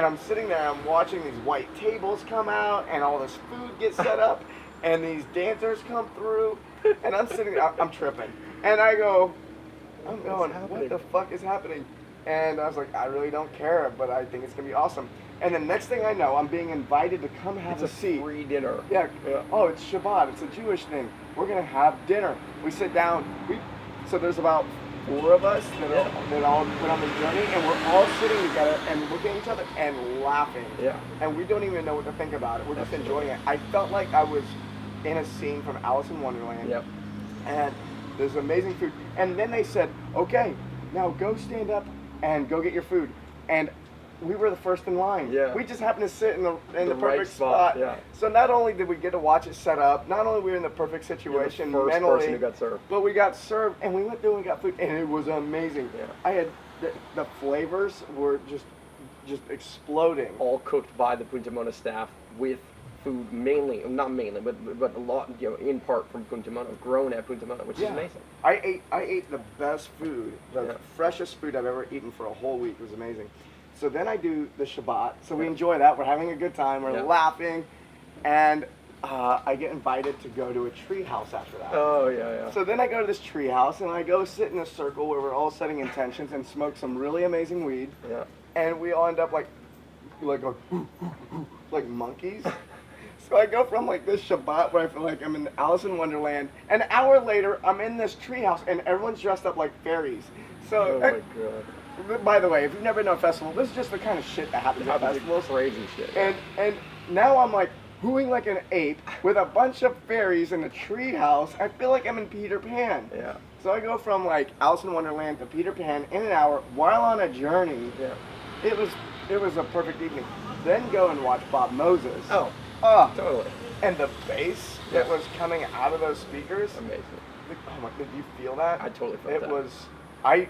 I'm sitting there, I'm watching these white tables come out, and all this food gets set up, and these dancers come through, and I'm sitting there, I'm tripping. And I'm going, what the fuck is happening? And I was like, I really don't care, but I think it's going to be awesome. And the next thing I know, I'm being invited to come have a seat. It's a free dinner. Yeah. Oh, it's Shabbat. It's a Jewish thing. We're going to have dinner. We sit down. So there's about 4 of us that all went on the journey, and we're all sitting together and looking at each other and laughing. Yeah. And we don't even know what to think about it. We're just enjoying it. I felt like I was in a scene from Alice in Wonderland. Yep. And there's amazing food. And then they said, okay, now go stand up and go get your food. And we were the first in line. Yeah. We just happened to sit in the The perfect right spot, yeah. So not only did we get to watch it set up, not only were we in the perfect situation You're the first mentally, person who got served. but we got served, and we went through and got food, and it was amazing. Yeah. I had the flavors were just exploding. All cooked by the Punta Mona staff with food mainly, not mainly, but a lot, in part from Punta Mona, grown at Punta Mona, which is amazing. I ate the best food, the Yeah. freshest food I've ever eaten for a whole week. It was amazing. So then I do the Shabbat. So we enjoy that. We're having a good time. We're laughing, and I get invited to go to a tree house after that. Oh yeah. So then I go to this tree house, and I go sit in a circle where we're all setting intentions and smoke some really amazing weed. Yeah. And we all end up like going like monkeys. So I go from like this Shabbat where I feel like I'm in Alice in Wonderland. An hour later, I'm in this treehouse and everyone's dressed up like fairies. So, Oh my god. by the way, if you've never been to a festival, this is just the kind of shit that happens at festivals. Crazy shit. And now I'm like hooing like an ape with a bunch of fairies in a treehouse. I feel like I'm in Peter Pan. Yeah. So I go from like Alice in Wonderland to Peter Pan in an hour while on a journey. Yeah. It was a perfect evening. Then go and watch Bob Moses. Oh. Totally. And the bass that was coming out of those speakers. Amazing. Oh my! Did you feel that? I totally felt that. It was. I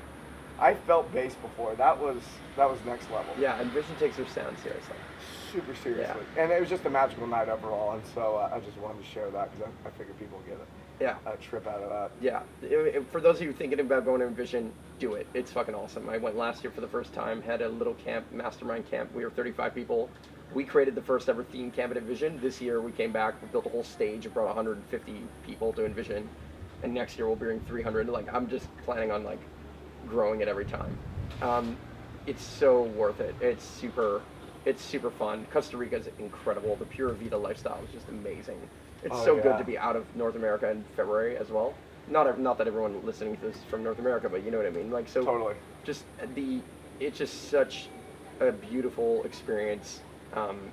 felt bass before. That was next level. Yeah, and Vision takes their sound seriously. Super seriously. And it was just a magical night overall. And so I just wanted to share that because I figured people would get a trip out of that. Yeah. For those of you thinking about going to Envision, do it. It's fucking awesome. I went last year for the first time, had a little camp, mastermind camp. We were 35 people. We created the first ever theme camp at Envision. This year we came back, we built a whole stage and brought 150 people to Envision. And next year we'll bring 300. Like, I'm just planning on like growing it every time. It's so worth it. It's super fun. Costa Rica is incredible. The Pura Vida lifestyle is just amazing. It's good to be out of North America in February as well. Not that everyone listening to this is from North America, but you know what I mean. Like, so totally. It's just such a beautiful experience. I'm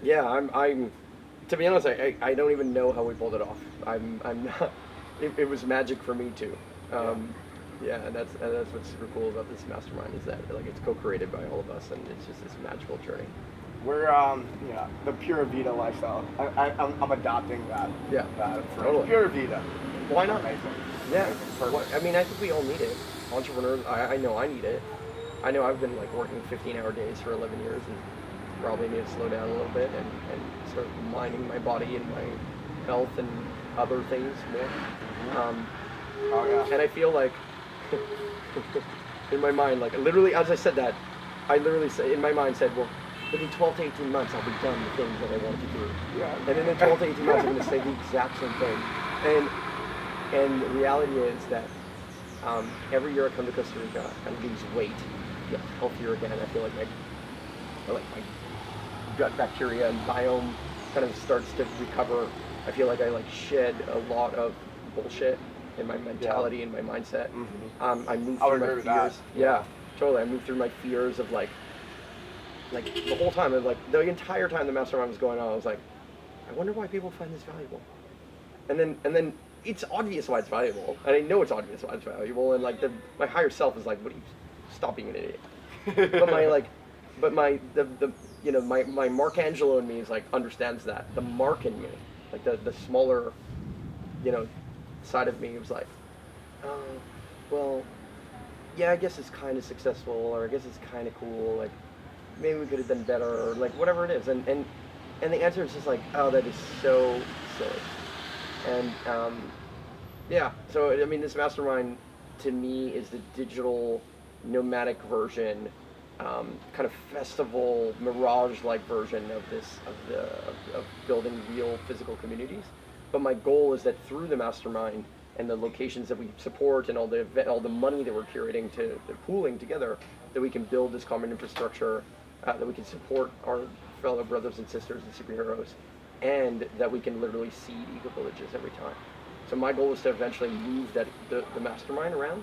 to be honest, I don't even know how we pulled it off. I'm not. It was magic for me too. And that's what's super cool about this mastermind is that like it's co-created by all of us, and it's just this magical journey. We're the Pura Vida lifestyle. I'm adopting that. Yeah, totally. Pura Vida. Why not? Amazing. Yeah. Perfect. I mean, I think we all need it. Entrepreneurs. I know I need it. I know I've been like working 15-hour days for 11 years and probably need to slow down a little bit and start minding my body and my health and other things more. And I feel like in my mind, like literally as I said that, I literally in my mind said, well, within 12 to 18 months I'll be done the things that I want to do. Yeah. And then in 12 to 18 months I'm going to say the exact same thing. And the reality is that every year I come to Costa Rica and lose weight, get healthier again. I feel like my gut bacteria and biome kind of starts to recover. I feel like I like shed a lot of bullshit in my mentality and my mindset. I moved through my fears. Yeah, totally. I moved through my fears of like the whole time, and like the entire time the mastermind was going on, I was like, I wonder why people find this valuable. And then it's obvious why it's valuable, and I know it's obvious why it's valuable, and like my higher self is like, what are you, stop being an idiot. My Marc Angelo in me is like understands that. The Marc in me, like the smaller, side of me was like, oh, well, yeah, I guess it's kind of successful, or I guess it's kind of cool, like maybe we could have done better, or like whatever it is, and the answer is just like, oh, that is so silly. And so I mean, this mastermind to me is the digital nomadic version, kind of festival mirage-like version of of building real physical communities. But my goal is that through the mastermind and the locations that we support and all the money that we're curating to pooling together, that we can build this common infrastructure, that we can support our fellow brothers and sisters and superheroes, and that we can literally seed eco-villages every time. So my goal is to eventually move the mastermind around,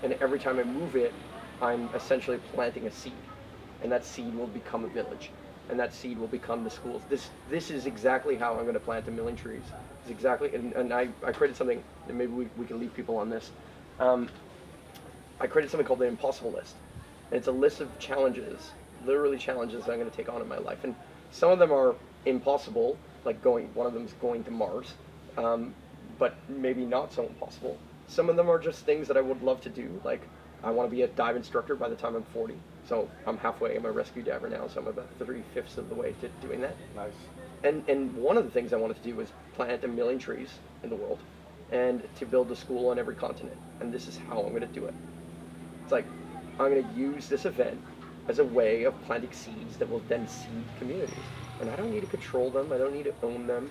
and every time I move it, I'm essentially planting a seed, and that seed will become a village, and that seed will become the schools. This is exactly how I'm going to plant 1 million trees. It's exactly, and I created something, and maybe we can leave people on this. I created something called the Impossible List, and it's a list of challenges literally challenges that I'm going to take on in my life. And some of them are impossible, like one of them is going to Mars, but maybe not so impossible. Some of them are just things that I would love to do, like I want to be a dive instructor by the time I'm 40. So I'm halfway. I'm a rescue diver now, so I'm about 3/5 of the way to doing that. Nice. And one of the things I wanted to do was plant 1 million trees in the world, and to build a school on every continent. And this is how I'm going to do it. It's like I'm going to use this event as a way of planting seeds that will then seed communities. And I don't need to control them. I don't need to own them.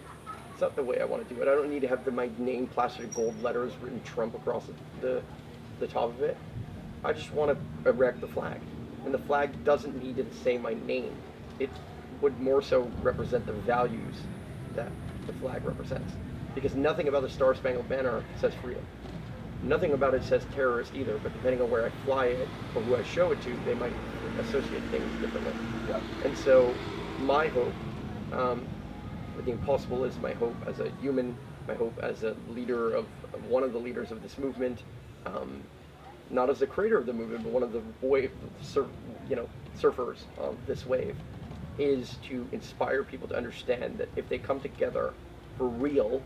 It's not the way I want to do it. I don't need to have my name plastered in gold letters written Trump across the top of it. I just want to erect the flag. And the flag doesn't need to say my name. It would more so represent the values that the flag represents. Because nothing about the Star Spangled Banner says freedom. Nothing about it says terrorist either, but depending on where I fly it or who I show it to, they might associate things differently. Yeah. And so my hope, with the impossible, is my hope as a human, my hope as a leader of one of the leaders of this movement, not as the creator of the movement, but one of the surfers of this wave, is to inspire people to understand that if they come together for real,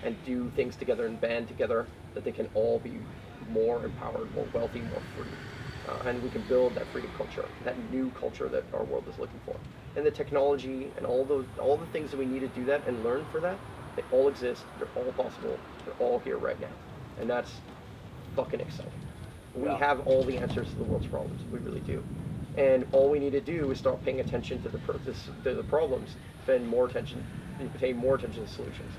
and do things together and band together, that they can all be more empowered, more wealthy, more free. And we can build that freedom culture, that new culture that our world is looking for. And the technology and all the things that we need to do that and learn for that, they all exist, they're all possible, they're all here right now. And that's fucking exciting. We have all the answers to the world's problems, we really do. And all we need to do is start paying attention to the problems, pay more attention to solutions.